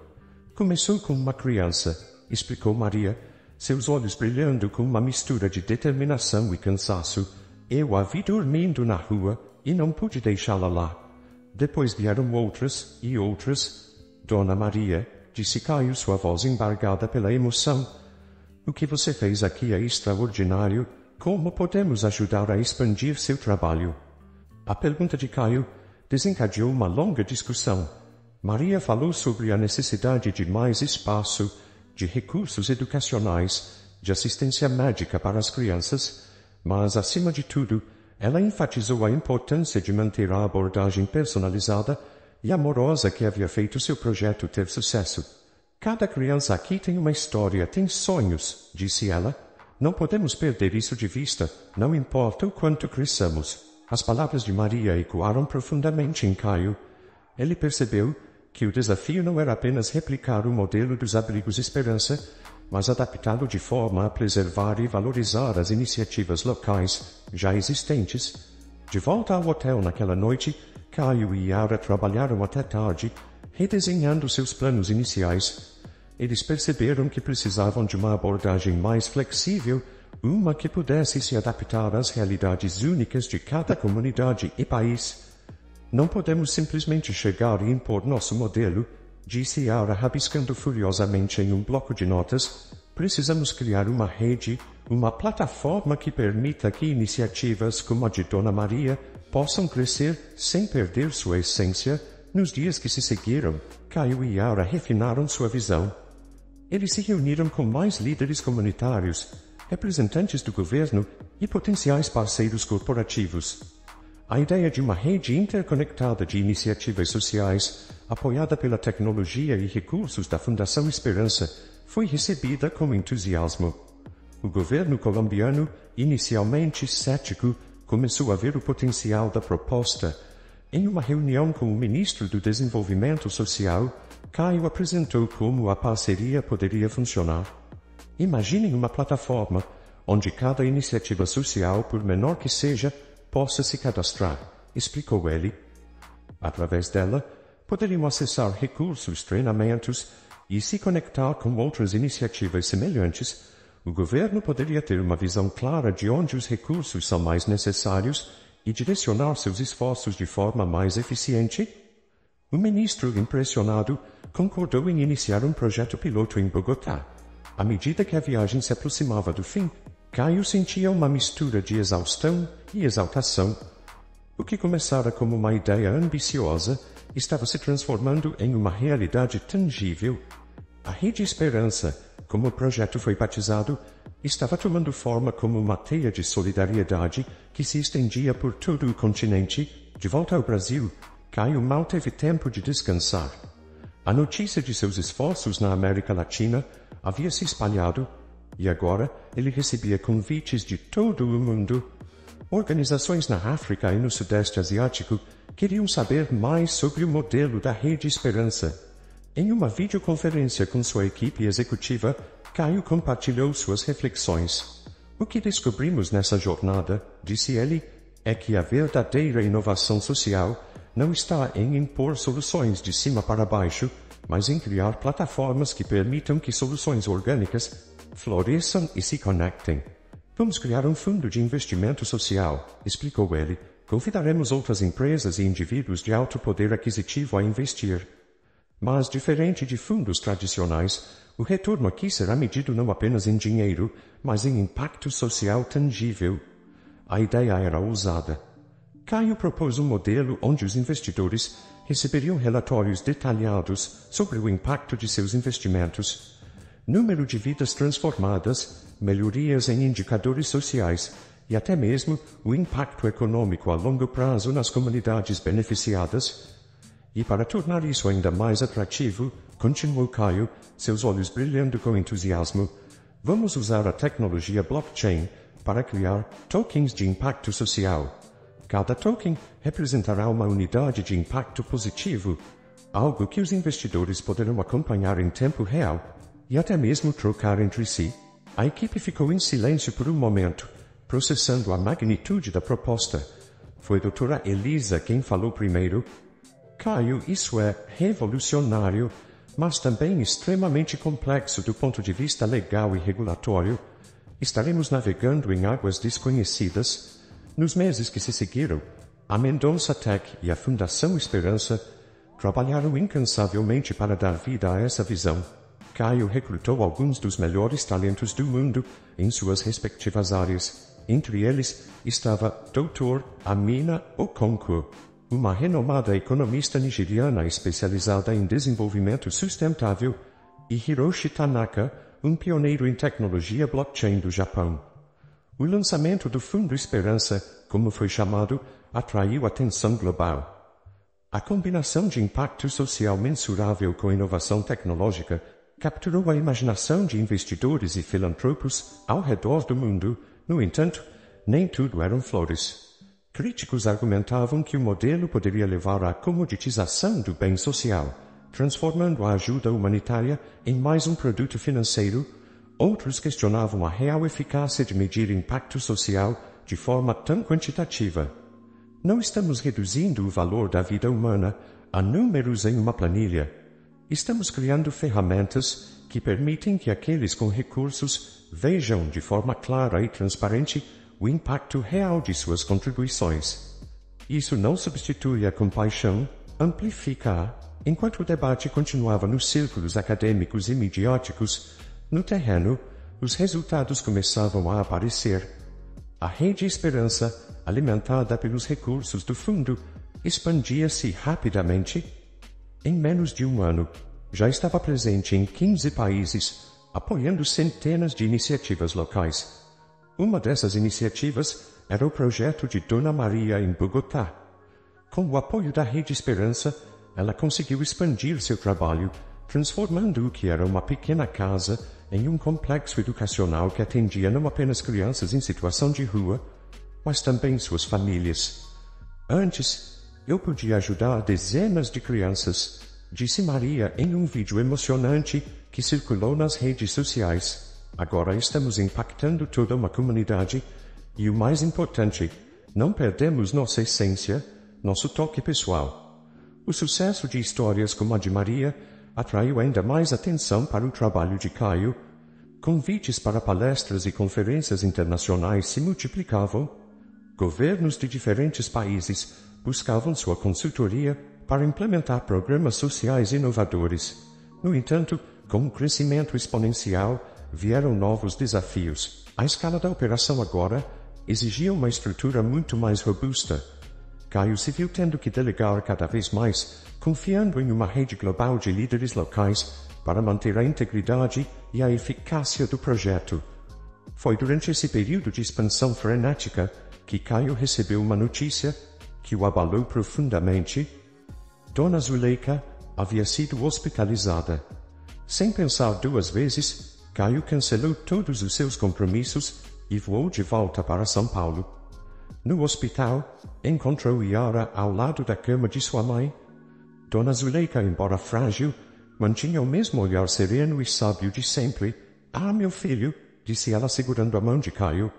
"Começou com uma criança", explicou Maria, seus olhos brilhando com uma mistura de determinação e cansaço. "Eu a vi dormindo na rua e não pude deixá-la lá. Depois vieram outras e outras." "Dona Maria", disse Caio, sua voz embargada pela emoção, "o que você fez aqui é extraordinário. Como podemos ajudar a expandir seu trabalho?" A pergunta de Caio desencadeou uma longa discussão. Maria falou sobre a necessidade de mais espaço, de recursos educacionais, de assistência médica para as crianças, mas, acima de tudo, ela enfatizou a importância de manter a abordagem personalizada e amorosa que havia feito seu projeto ter sucesso. "Cada criança aqui tem uma história, tem sonhos", disse ela. "Não podemos perder isso de vista, não importa o quanto cresçamos." As palavras de Maria ecoaram profundamente em Caio. Ele percebeu que o desafio não era apenas replicar o modelo dos abrigos Esperança, mas adaptá-lo de forma a preservar e valorizar as iniciativas locais já existentes. De volta ao hotel naquela noite, Caio e Yara trabalharam até tarde, redesenhando seus planos iniciais. Eles perceberam que precisavam de uma abordagem mais flexível, uma que pudesse se adaptar às realidades únicas de cada comunidade e país. "Não podemos simplesmente chegar e impor nosso modelo", disse Yara rabiscando furiosamente em um bloco de notas. "Precisamos criar uma rede, uma plataforma que permita que iniciativas como a de Dona Maria possam crescer sem perder sua essência." Nos dias que se seguiram, Caio e Yara refinaram sua visão. Eles se reuniram com mais líderes comunitários, representantes do governo e potenciais parceiros corporativos. A ideia de uma rede interconectada de iniciativas sociais, apoiada pela tecnologia e recursos da Fundação Esperança, foi recebida com entusiasmo. O governo colombiano, inicialmente cético, começou a ver o potencial da proposta. Em uma reunião com o ministro do Desenvolvimento Social, Caio apresentou como a parceria poderia funcionar. "Imaginem uma plataforma onde cada iniciativa social, por menor que seja, possa se cadastrar", explicou ele. Através dela, poderiam acessar recursos, treinamentos e se conectar com outras iniciativas semelhantes. O governo poderia ter uma visão clara de onde os recursos são mais necessários e direcionar seus esforços de forma mais eficiente. O ministro, impressionado, concordou em iniciar um projeto piloto em Bogotá. À medida que a viagem se aproximava do fim, Caio sentia uma mistura de exaustão e exaltação. O que começara como uma ideia ambiciosa estava se transformando em uma realidade tangível. A Rede Esperança, como o projeto foi batizado, estava tomando forma como uma teia de solidariedade que se estendia por todo o continente. De volta ao Brasil, Caio mal teve tempo de descansar. A notícia de seus esforços na América Latina havia se espalhado, e agora ele recebia convites de todo o mundo. Organizações na África e no Sudeste Asiático queriam saber mais sobre o modelo da Rede Esperança. Em uma videoconferência com sua equipe executiva, Caio compartilhou suas reflexões. "O que descobrimos nessa jornada", disse ele, é que a verdadeira inovação social não está em impor soluções de cima para baixo, mas em criar plataformas que permitam que soluções orgânicas floresçam e se conectem. Vamos criar um fundo de investimento social, explicou ele. Convidaremos outras empresas e indivíduos de alto poder aquisitivo a investir. Mas, diferente de fundos tradicionais, o retorno aqui será medido não apenas em dinheiro, mas em impacto social tangível. A ideia era ousada. Caio propôs um modelo onde os investidores receberiam relatórios detalhados sobre o impacto de seus investimentos, número de vidas transformadas, melhorias em indicadores sociais e até mesmo o impacto econômico a longo prazo nas comunidades beneficiadas. E para tornar isso ainda mais atrativo, continuou Caio, seus olhos brilhando com entusiasmo, vamos usar a tecnologia blockchain para criar tokens de impacto social. Cada token representará uma unidade de impacto positivo, algo que os investidores poderão acompanhar em tempo real e até mesmo trocar entre si. A equipe ficou em silêncio por um momento, processando a magnitude da proposta. Foi a doutora Elisa quem falou primeiro. Caio, isso é revolucionário, mas também extremamente complexo do ponto de vista legal e regulatório. Estaremos navegando em águas desconhecidas. Nos meses que se seguiram, a Mendonça Tech e a Fundação Esperança trabalharam incansavelmente para dar vida a essa visão. Caio recrutou alguns dos melhores talentos do mundo em suas respectivas áreas. Entre eles estava Dr. Amina Okonkwo, uma renomada economista nigeriana especializada em desenvolvimento sustentável, e Hiroshi Tanaka, um pioneiro em tecnologia blockchain do Japão. O lançamento do Fundo Esperança, como foi chamado, atraiu atenção global. A combinação de impacto social mensurável com inovação tecnológica capturou a imaginação de investidores e filantropos ao redor do mundo. No entanto, nem tudo eram flores. Críticos argumentavam que o modelo poderia levar à comoditização do bem social, transformando a ajuda humanitária em mais um produto financeiro. Outros questionavam a real eficácia de medir impacto social de forma tão quantitativa. Não estamos reduzindo o valor da vida humana a números em uma planilha. Estamos criando ferramentas que permitem que aqueles com recursos vejam de forma clara e transparente o impacto real de suas contribuições. Isso não substitui a compaixão, amplifica-a. Enquanto o debate continuava nos círculos acadêmicos e midiáticos, no terreno, os resultados começavam a aparecer. A Rede Esperança, alimentada pelos recursos do fundo, expandia-se rapidamente. Em menos de um ano, já estava presente em 15 países, apoiando centenas de iniciativas locais. Uma dessas iniciativas era o projeto de Dona Maria em Bogotá. Com o apoio da Rede Esperança, ela conseguiu expandir seu trabalho, transformando o que era uma pequena casa em um complexo educacional que atendia não apenas crianças em situação de rua, mas também suas famílias. Antes, eu podia ajudar dezenas de crianças, disse Maria em um vídeo emocionante que circulou nas redes sociais. Agora estamos impactando toda uma comunidade e, o mais importante, não perdemos nossa essência, nosso toque pessoal. O sucesso de histórias como a de Maria atraiu ainda mais atenção para o trabalho de Caio. Convites para palestras e conferências internacionais se multiplicavam. Governos de diferentes países buscavam sua consultoria para implementar programas sociais inovadores. No entanto, com o crescimento exponencial, vieram novos desafios. A escala da operação agora exigia uma estrutura muito mais robusta. Caio se viu tendo que delegar cada vez mais, confiando em uma rede global de líderes locais para manter a integridade e a eficácia do projeto. Foi durante esse período de expansão frenética que Caio recebeu uma notícia que o abalou profundamente. Dona Zuleika havia sido hospitalizada. Sem pensar duas vezes, Caio cancelou todos os seus compromissos e voou de volta para São Paulo. No hospital, encontrou Yara ao lado da cama de sua mãe. Dona Zuleika, embora frágil, mantinha o mesmo olhar sereno e sábio de sempre. "Ah, meu filho", disse ela segurando a mão de Caio.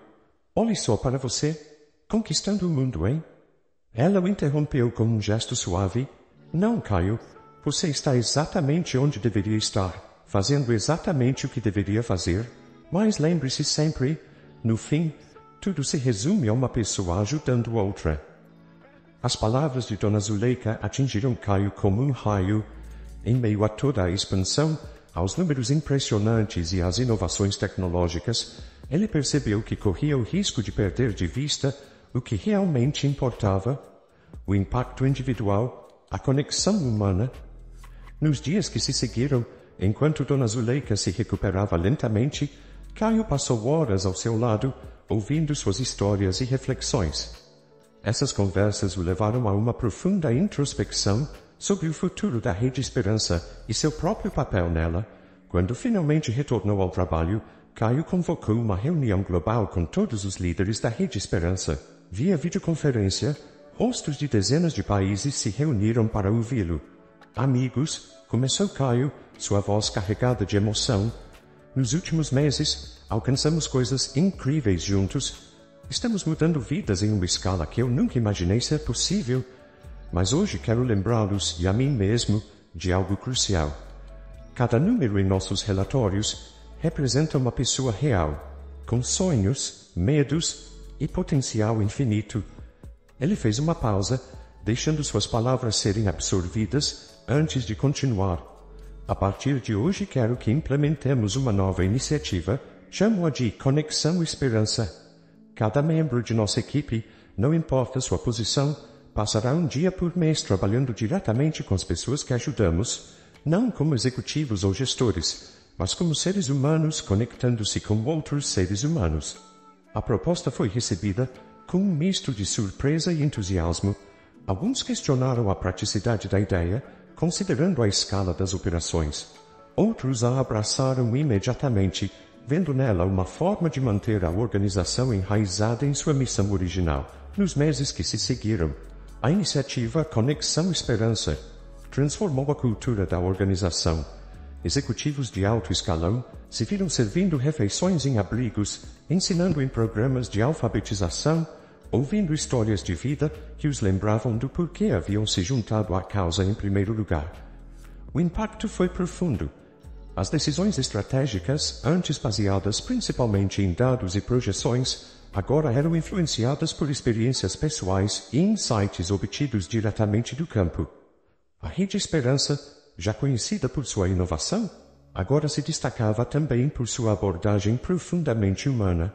"Olhe só para você. Conquistando o mundo, hein? Ela o interrompeu com um gesto suave. Não, Caio. Você está exatamente onde deveria estar, fazendo exatamente o que deveria fazer. Mas lembre-se sempre, no fim, tudo se resume a uma pessoa ajudando outra. As palavras de Dona Zuleika atingiram Caio como um raio. Em meio a toda a expansão, aos números impressionantes e às inovações tecnológicas, ele percebeu que corria o risco de perder de vista o que realmente importava: o impacto individual, a conexão humana. Nos dias que se seguiram, enquanto Dona Zuleika se recuperava lentamente, Caio passou horas ao seu lado, ouvindo suas histórias e reflexões. Essas conversas o levaram a uma profunda introspecção sobre o futuro da Rede Esperança e seu próprio papel nela. Quando finalmente retornou ao trabalho, Caio convocou uma reunião global com todos os líderes da Rede Esperança. Via videoconferência, rostos de dezenas de países se reuniram para ouvi-lo. Amigos, começou Caio, sua voz carregada de emoção. Nos últimos meses, alcançamos coisas incríveis juntos. Estamos mudando vidas em uma escala que eu nunca imaginei ser possível. Mas hoje quero lembrá-los e a mim mesmo de algo crucial. Cada número em nossos relatórios representa uma pessoa real, com sonhos, medos e potencial infinito. Ele fez uma pausa, deixando suas palavras serem absorvidas antes de continuar. A partir de hoje quero que implementemos uma nova iniciativa, chamo-a de Conexão Esperança. Cada membro de nossa equipe, não importa sua posição, passará um dia por mês trabalhando diretamente com as pessoas que ajudamos, não como executivos ou gestores, mas como seres humanos conectando-se com outros seres humanos. A proposta foi recebida com um misto de surpresa e entusiasmo. Alguns questionaram a praticidade da ideia, considerando a escala das operações. Outros a abraçaram imediatamente, vendo nela uma forma de manter a organização enraizada em sua missão original. Nos meses que se seguiram, a iniciativa Conexão Esperança transformou a cultura da organização. Executivos de alto escalão se viram servindo refeições em abrigos, ensinando em programas de alfabetização, ouvindo histórias de vida que os lembravam do porquê haviam se juntado à causa em primeiro lugar. O impacto foi profundo. As decisões estratégicas, antes baseadas principalmente em dados e projeções, agora eram influenciadas por experiências pessoais e insights obtidos diretamente do campo. A Rede Esperança, já conhecida por sua inovação, agora se destacava também por sua abordagem profundamente humana.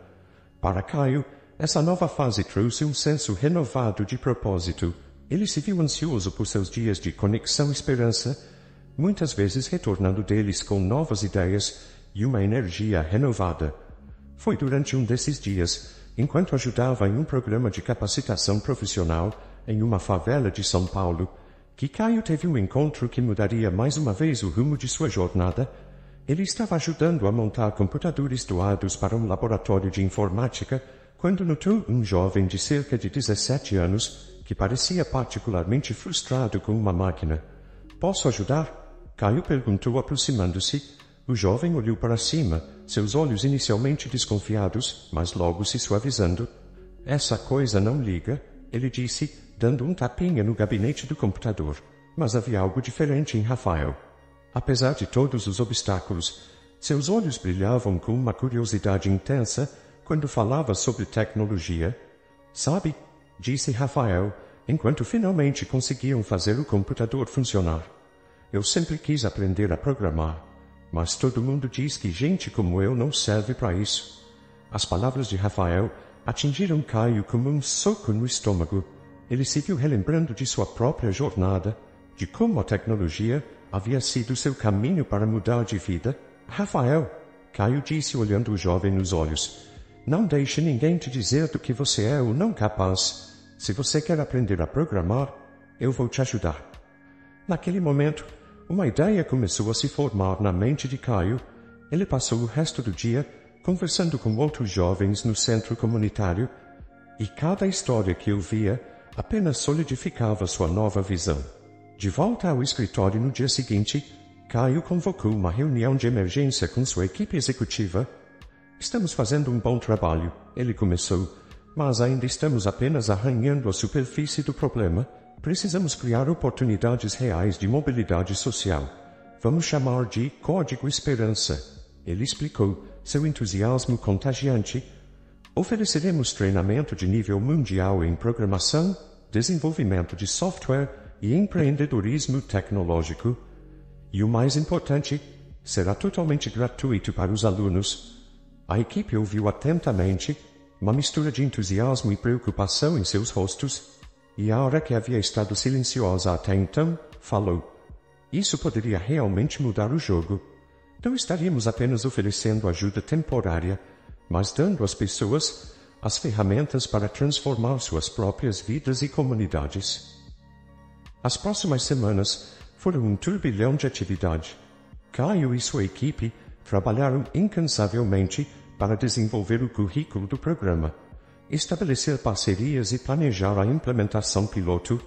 Para Caio, essa nova fase trouxe um senso renovado de propósito. Ele se viu ansioso por seus dias de Conexão Esperança, muitas vezes retornando deles com novas ideias e uma energia renovada. Foi durante um desses dias, enquanto ajudava em um programa de capacitação profissional em uma favela de São Paulo, que Caio teve um encontro que mudaria mais uma vez o rumo de sua jornada. Ele estava ajudando a montar computadores doados para um laboratório de informática, quando notou um jovem de cerca de 17 anos, que parecia particularmente frustrado com uma máquina. "Posso ajudar?" Caio perguntou aproximando-se. O jovem olhou para cima, seus olhos inicialmente desconfiados, mas logo se suavizando. "Essa coisa não liga", ele disse, dando um tapinha no gabinete do computador. Mas havia algo diferente em Rafael. Apesar de todos os obstáculos, seus olhos brilhavam com uma curiosidade intensa quando falava sobre tecnologia. "Sabe", disse Rafael, enquanto finalmente conseguiam fazer o computador funcionar. "Eu sempre quis aprender a programar, mas todo mundo diz que gente como eu não serve para isso." As palavras de Rafael atingiram Caio como um soco no estômago. Ele se viu relembrando de sua própria jornada, de como a tecnologia havia sido seu caminho para mudar de vida. "Rafael", Caio disse olhando o jovem nos olhos, "não deixe ninguém te dizer do que você é ou não capaz. Se você quer aprender a programar, eu vou te ajudar." Naquele momento, uma ideia começou a se formar na mente de Caio. Ele passou o resto do dia conversando com outros jovens no centro comunitário, e cada história que ouvia apenas solidificava sua nova visão. De volta ao escritório no dia seguinte, Caio convocou uma reunião de emergência com sua equipe executiva. "Estamos fazendo um bom trabalho", ele começou, Mas ainda estamos apenas arranhando a superfície do problema. Precisamos criar oportunidades reais de mobilidade social. Vamos chamar de Código Esperança. Ele explicou, seu entusiasmo contagiante. Ofereceremos treinamento de nível mundial em programação, desenvolvimento de software e empreendedorismo tecnológico. E o mais importante, será totalmente gratuito para os alunos. A equipe ouviu atentamente, uma mistura de entusiasmo e preocupação em seus rostos, e a hora que havia estado silenciosa até então, falou. Isso poderia realmente mudar o jogo. Não estaríamos apenas oferecendo ajuda temporária, mas dando às pessoas as ferramentas para transformar suas próprias vidas e comunidades. As próximas semanas foram um turbilhão de atividade. Caio e sua equipe trabalharam incansavelmente para desenvolver o currículo do programa, estabelecer parcerias e planejar a implementação piloto.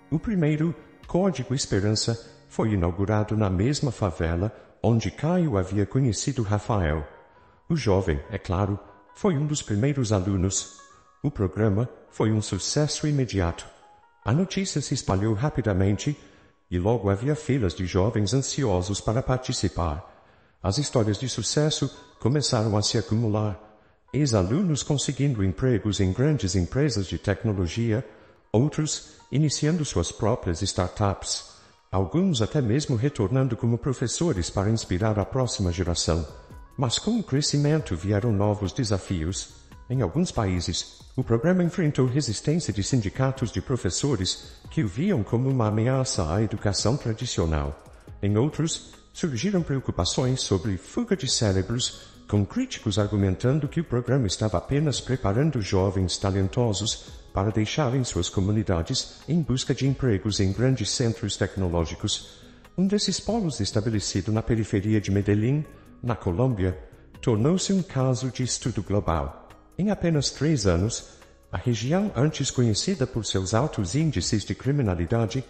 O primeiro, Código Esperança, foi inaugurado na mesma favela onde Caio havia conhecido Rafael. O jovem, é claro, foi um dos primeiros alunos. O programa foi um sucesso imediato. A notícia se espalhou rapidamente e logo havia filas de jovens ansiosos para participar. As histórias de sucesso começaram a se acumular. Ex-alunos conseguindo empregos em grandes empresas de tecnologia, outros iniciando suas próprias startups, alguns até mesmo retornando como professores para inspirar a próxima geração. Mas com o crescimento vieram novos desafios. Em alguns países, o programa enfrentou resistência de sindicatos de professores que o viam como uma ameaça à educação tradicional. Em outros, surgiram preocupações sobre fuga de cérebros, com críticos argumentando que o programa estava apenas preparando jovens talentosos para deixarem suas comunidades em busca de empregos em grandes centros tecnológicos. Um desses polos estabelecido na periferia de Medellín, na Colômbia, tornou-se um caso de estudo global. Em apenas 3 anos, a região antes conhecida por seus altos índices de criminalidade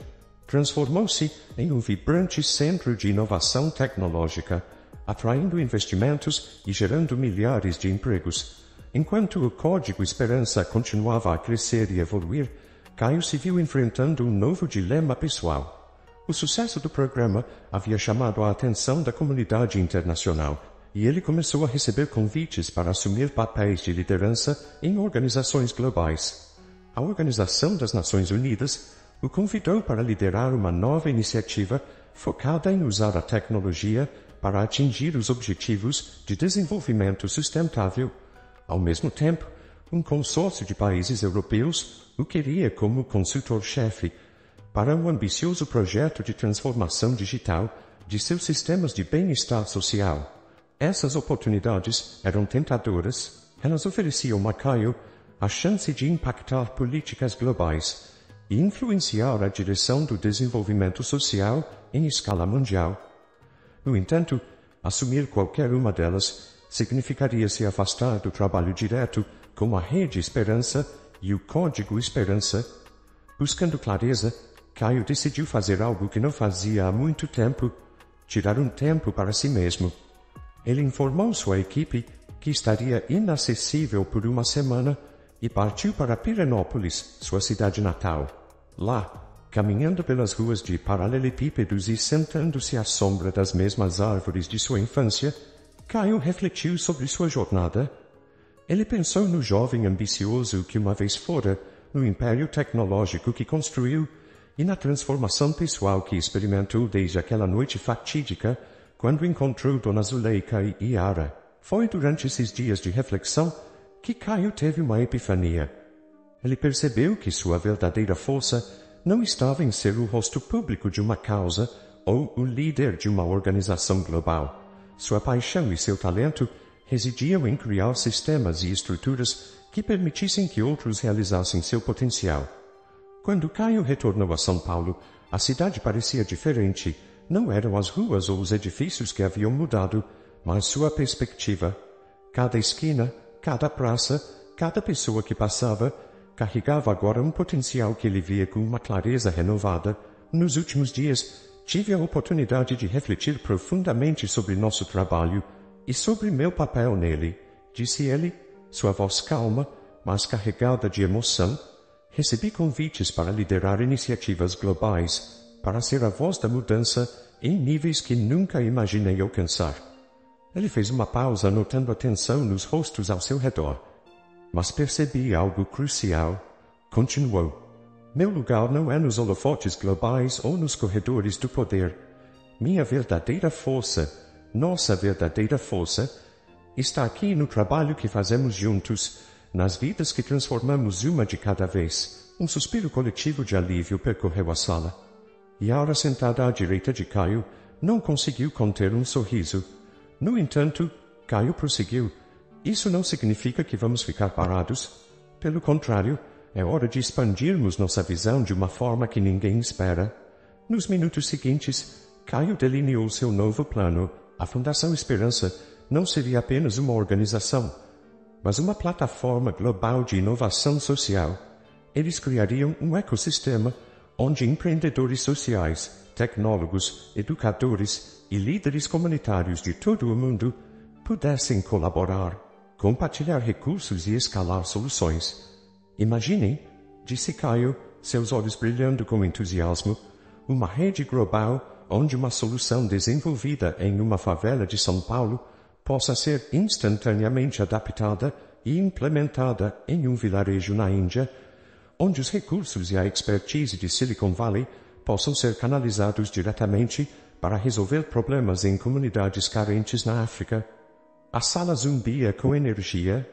transformou-se em um vibrante centro de inovação tecnológica, atraindo investimentos e gerando milhares de empregos. Enquanto o Código Esperança continuava a crescer e evoluir, Caio se viu enfrentando um novo dilema pessoal. O sucesso do programa havia chamado a atenção da comunidade internacional, e ele começou a receber convites para assumir papéis de liderança em organizações globais. A Organização das Nações Unidas o convidou para liderar uma nova iniciativa focada em usar a tecnologia para atingir os objetivos de desenvolvimento sustentável. Ao mesmo tempo, um consórcio de países europeus o queria como consultor-chefe para um ambicioso projeto de transformação digital de seus sistemas de bem-estar social. Essas oportunidades eram tentadoras. Elas ofereciam a Caio a chance de impactar políticas globais e influenciar a direção do desenvolvimento social em escala mundial. No entanto, assumir qualquer uma delas significaria se afastar do trabalho direto com a Rede Esperança e o Código Esperança. Buscando clareza, Caio decidiu fazer algo que não fazia há muito tempo: tirar um tempo para si mesmo. Ele informou sua equipe que estaria inacessível por uma semana e partiu para Pirenópolis, sua cidade natal. Lá, caminhando pelas ruas de paralelepípedos e sentando-se à sombra das mesmas árvores de sua infância, Caio refletiu sobre sua jornada. Ele pensou no jovem ambicioso que uma vez fora, no império tecnológico que construiu e na transformação pessoal que experimentou desde aquela noite fatídica quando encontrou Dona Zuleika e Yara. Foi durante esses dias de reflexão que Caio teve uma epifania. Ele percebeu que sua verdadeira força não estava em ser o rosto público de uma causa ou o líder de uma organização global. Sua paixão e seu talento residiam em criar sistemas e estruturas que permitissem que outros realizassem seu potencial. Quando Caio retornou a São Paulo, a cidade parecia diferente. Não eram as ruas ou os edifícios que haviam mudado, mas sua perspectiva. Cada esquina, cada praça, cada pessoa que passava, carregava agora um potencial que ele via com uma clareza renovada. Nos últimos dias, tive a oportunidade de refletir profundamente sobre nosso trabalho e sobre meu papel nele, disse ele, sua voz calma, mas carregada de emoção, recebi convites para liderar iniciativas globais, para ser a voz da mudança em níveis que nunca imaginei alcançar. Ele fez uma pausa, notando a tensão nos rostos ao seu redor. Mas percebi algo crucial. Continuou. Meu lugar não é nos holofotes globais ou nos corredores do poder. Minha verdadeira força, nossa verdadeira força, está aqui no trabalho que fazemos juntos, nas vidas que transformamos uma de cada vez. Um suspiro coletivo de alívio percorreu a sala. Yara, sentada à direita de Caio, não conseguiu conter um sorriso. No entanto, Caio prosseguiu. Isso não significa que vamos ficar parados. Pelo contrário, é hora de expandirmos nossa visão de uma forma que ninguém espera. Nos minutos seguintes, Caio delineou seu novo plano. A Fundação Esperança não seria apenas uma organização, mas uma plataforma global de inovação social. Eles criariam um ecossistema onde empreendedores sociais, tecnólogos, educadores e líderes comunitários de todo o mundo pudessem colaborar, compartilhar recursos e escalar soluções. Imaginem, disse Caio, seus olhos brilhando com entusiasmo, uma rede global onde uma solução desenvolvida em uma favela de São Paulo possa ser instantaneamente adaptada e implementada em um vilarejo na Índia, onde os recursos e a expertise de Silicon Valley possam ser canalizados diretamente para resolver problemas em comunidades carentes na África. A sala zumbia com energia.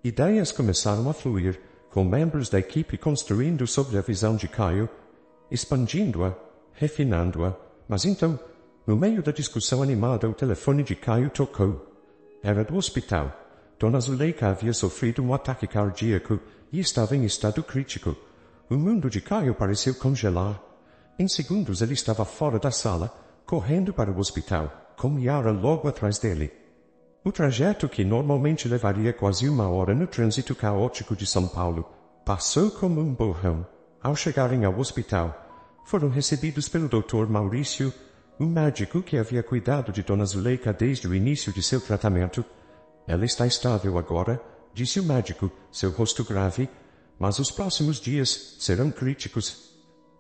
Ideias começaram a fluir, com membros da equipe construindo sobre a visão de Caio, expandindo-a, refinando-a. Mas então, no meio da discussão animada, o telefone de Caio tocou. Era do hospital. Dona Zuleika havia sofrido um ataque cardíaco e estava em estado crítico. O mundo de Caio pareceu congelar. Em segundos ele estava fora da sala, correndo para o hospital, com Yara logo atrás dele. O trajeto, que normalmente levaria quase 1 hora no trânsito caótico de São Paulo, passou como um borrão. Ao chegarem ao hospital, foram recebidos pelo Dr. Maurício, um médico que havia cuidado de Dona Zuleika desde o início de seu tratamento. Ela está estável agora, disse o médico, seu rosto grave, mas os próximos dias serão críticos.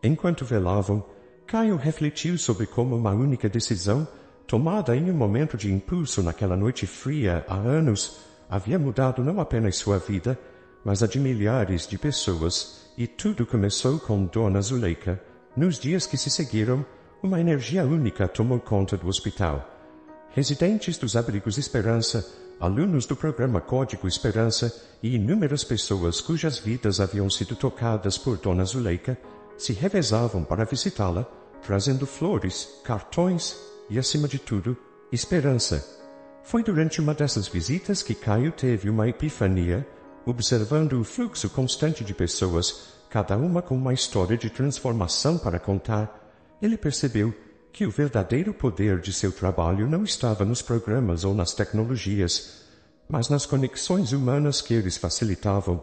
Enquanto velavam, Caio refletiu sobre como uma única decisão, tomada em um momento de impulso naquela noite fria há anos, havia mudado não apenas sua vida, mas a de milhares de pessoas, e tudo começou com Dona Zuleika. Nos dias que se seguiram, uma energia única tomou conta do hospital. Residentes dos abrigos Esperança, alunos do programa Código Esperança e inúmeras pessoas cujas vidas haviam sido tocadas por Dona Zuleika se revezavam para visitá-la, trazendo flores, cartões e, acima de tudo, esperança. Foi durante uma dessas visitas que Caio teve uma epifania, observando o fluxo constante de pessoas, cada uma com uma história de transformação para contar. Ele percebeu que o verdadeiro poder de seu trabalho não estava nos programas ou nas tecnologias, mas nas conexões humanas que eles facilitavam.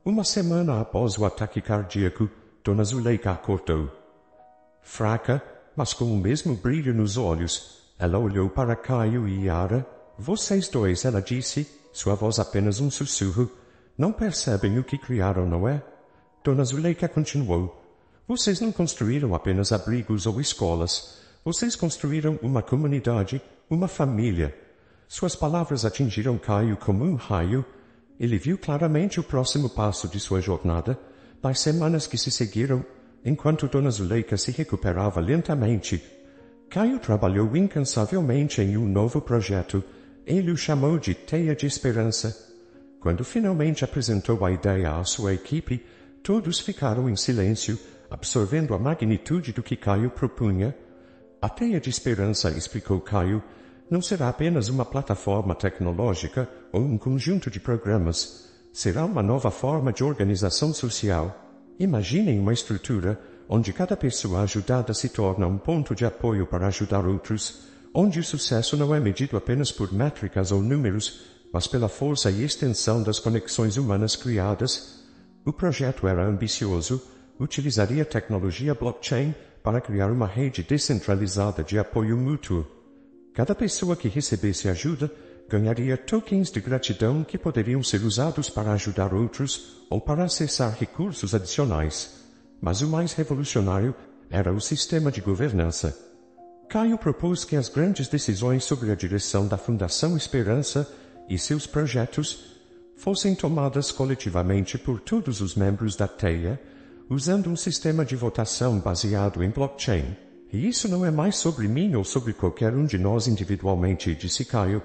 1 semana após o ataque cardíaco, Dona Zuleika acordou. Fraca, mas com o mesmo brilho nos olhos, ela olhou para Caio e Yara. Vocês dois, ela disse, sua voz apenas um sussurro. Não percebem o que criaram, não é? Dona Zuleika continuou. Vocês não construíram apenas abrigos ou escolas. Vocês construíram uma comunidade, uma família. Suas palavras atingiram Caio como um raio. Ele viu claramente o próximo passo de sua jornada. Nas semanas que se seguiram, enquanto Dona Zuleika se recuperava lentamente, Caio trabalhou incansavelmente em um novo projeto. Ele o chamou de Teia de Esperança. Quando finalmente apresentou a ideia à sua equipe, todos ficaram em silêncio, absorvendo a magnitude do que Caio propunha. A Teia de Esperança, explicou Caio, não será apenas uma plataforma tecnológica ou um conjunto de programas. Será uma nova forma de organização social. Imaginem uma estrutura onde cada pessoa ajudada se torna um ponto de apoio para ajudar outros, onde o sucesso não é medido apenas por métricas ou números, mas pela força e extensão das conexões humanas criadas. O projeto era ambicioso, utilizaria tecnologia blockchain para criar uma rede descentralizada de apoio mútuo. Cada pessoa que recebesse ajuda ganharia tokens de gratidão que poderiam ser usados para ajudar outros ou para acessar recursos adicionais. Mas o mais revolucionário era o sistema de governança. Caio propôs que as grandes decisões sobre a direção da Fundação Esperança e seus projetos fossem tomadas coletivamente por todos os membros da TEIA, usando um sistema de votação baseado em blockchain. E isso não é mais sobre mim ou sobre qualquer um de nós individualmente, disse Caio.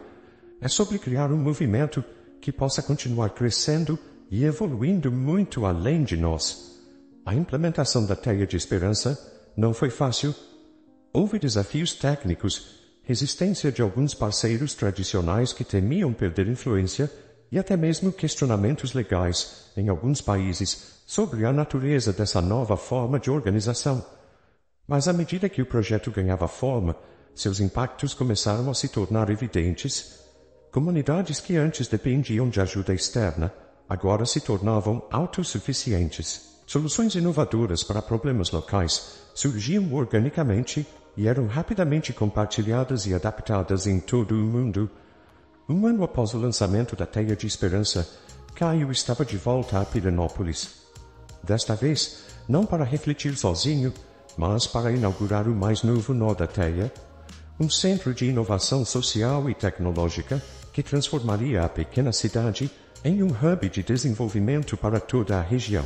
É sobre criar um movimento que possa continuar crescendo e evoluindo muito além de nós. A implementação da TEIA de Esperança não foi fácil. Houve desafios técnicos, resistência de alguns parceiros tradicionais que temiam perder influência e até mesmo questionamentos legais em alguns países sobre a natureza dessa nova forma de organização. Mas à medida que o projeto ganhava forma, seus impactos começaram a se tornar evidentes. Comunidades que antes dependiam de ajuda externa, agora se tornavam autossuficientes. Soluções inovadoras para problemas locais surgiam organicamente e eram rapidamente compartilhadas e adaptadas em todo o mundo. Um ano após o lançamento da TEIA de Esperança, Caio estava de volta a Pirenópolis. Desta vez, não para refletir sozinho, mas para inaugurar o mais novo nó da TEIA, um centro de inovação social e tecnológica que transformaria a pequena cidade em um hub de desenvolvimento para toda a região.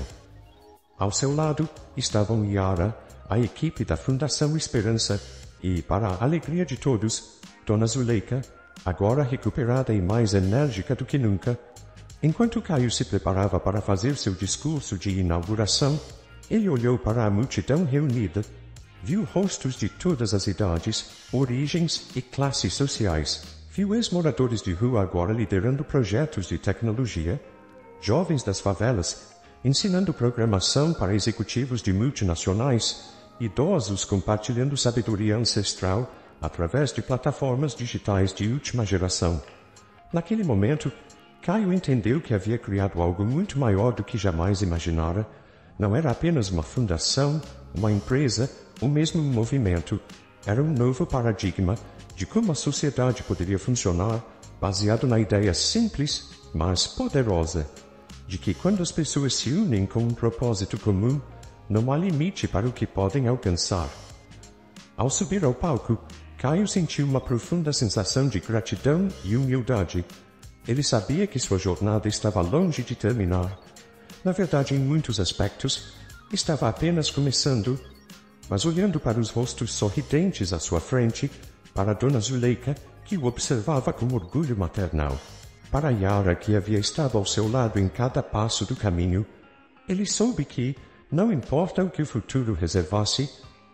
Ao seu lado estavam Yara, a equipe da Fundação Esperança e, para a alegria de todos, Dona Zuleika, agora recuperada e mais enérgica do que nunca. Enquanto Caio se preparava para fazer seu discurso de inauguração, ele olhou para a multidão reunida, viu rostos de todas as idades, origens e classes sociais, viu ex-moradores de rua agora liderando projetos de tecnologia, jovens das favelas ensinando programação para executivos de multinacionais, idosos compartilhando sabedoria ancestral através de plataformas digitais de última geração. Naquele momento, Caio entendeu que havia criado algo muito maior do que jamais imaginara. Não era apenas uma fundação, uma empresa, ou mesmo um movimento. Era um novo paradigma de como a sociedade poderia funcionar, baseado na ideia simples, mas poderosa, de que quando as pessoas se unem com um propósito comum, não há limite para o que podem alcançar. Ao subir ao palco, Caio sentiu uma profunda sensação de gratidão e humildade. Ele sabia que sua jornada estava longe de terminar. Na verdade, em muitos aspectos, estava apenas começando. Mas olhando para os rostos sorridentes à sua frente, para Dona Zuleika, que o observava com orgulho maternal, para Yara, que havia estado ao seu lado em cada passo do caminho, ele soube que, não importa o que o futuro reservasse,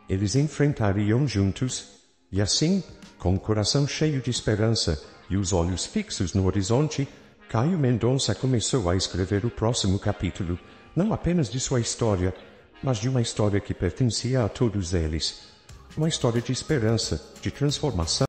eles enfrentariam juntos. E assim, com o coração cheio de esperança e os olhos fixos no horizonte, Caio Mendonça começou a escrever o próximo capítulo, não apenas de sua história, mas de uma história que pertencia a todos eles. Uma história de esperança, de transformação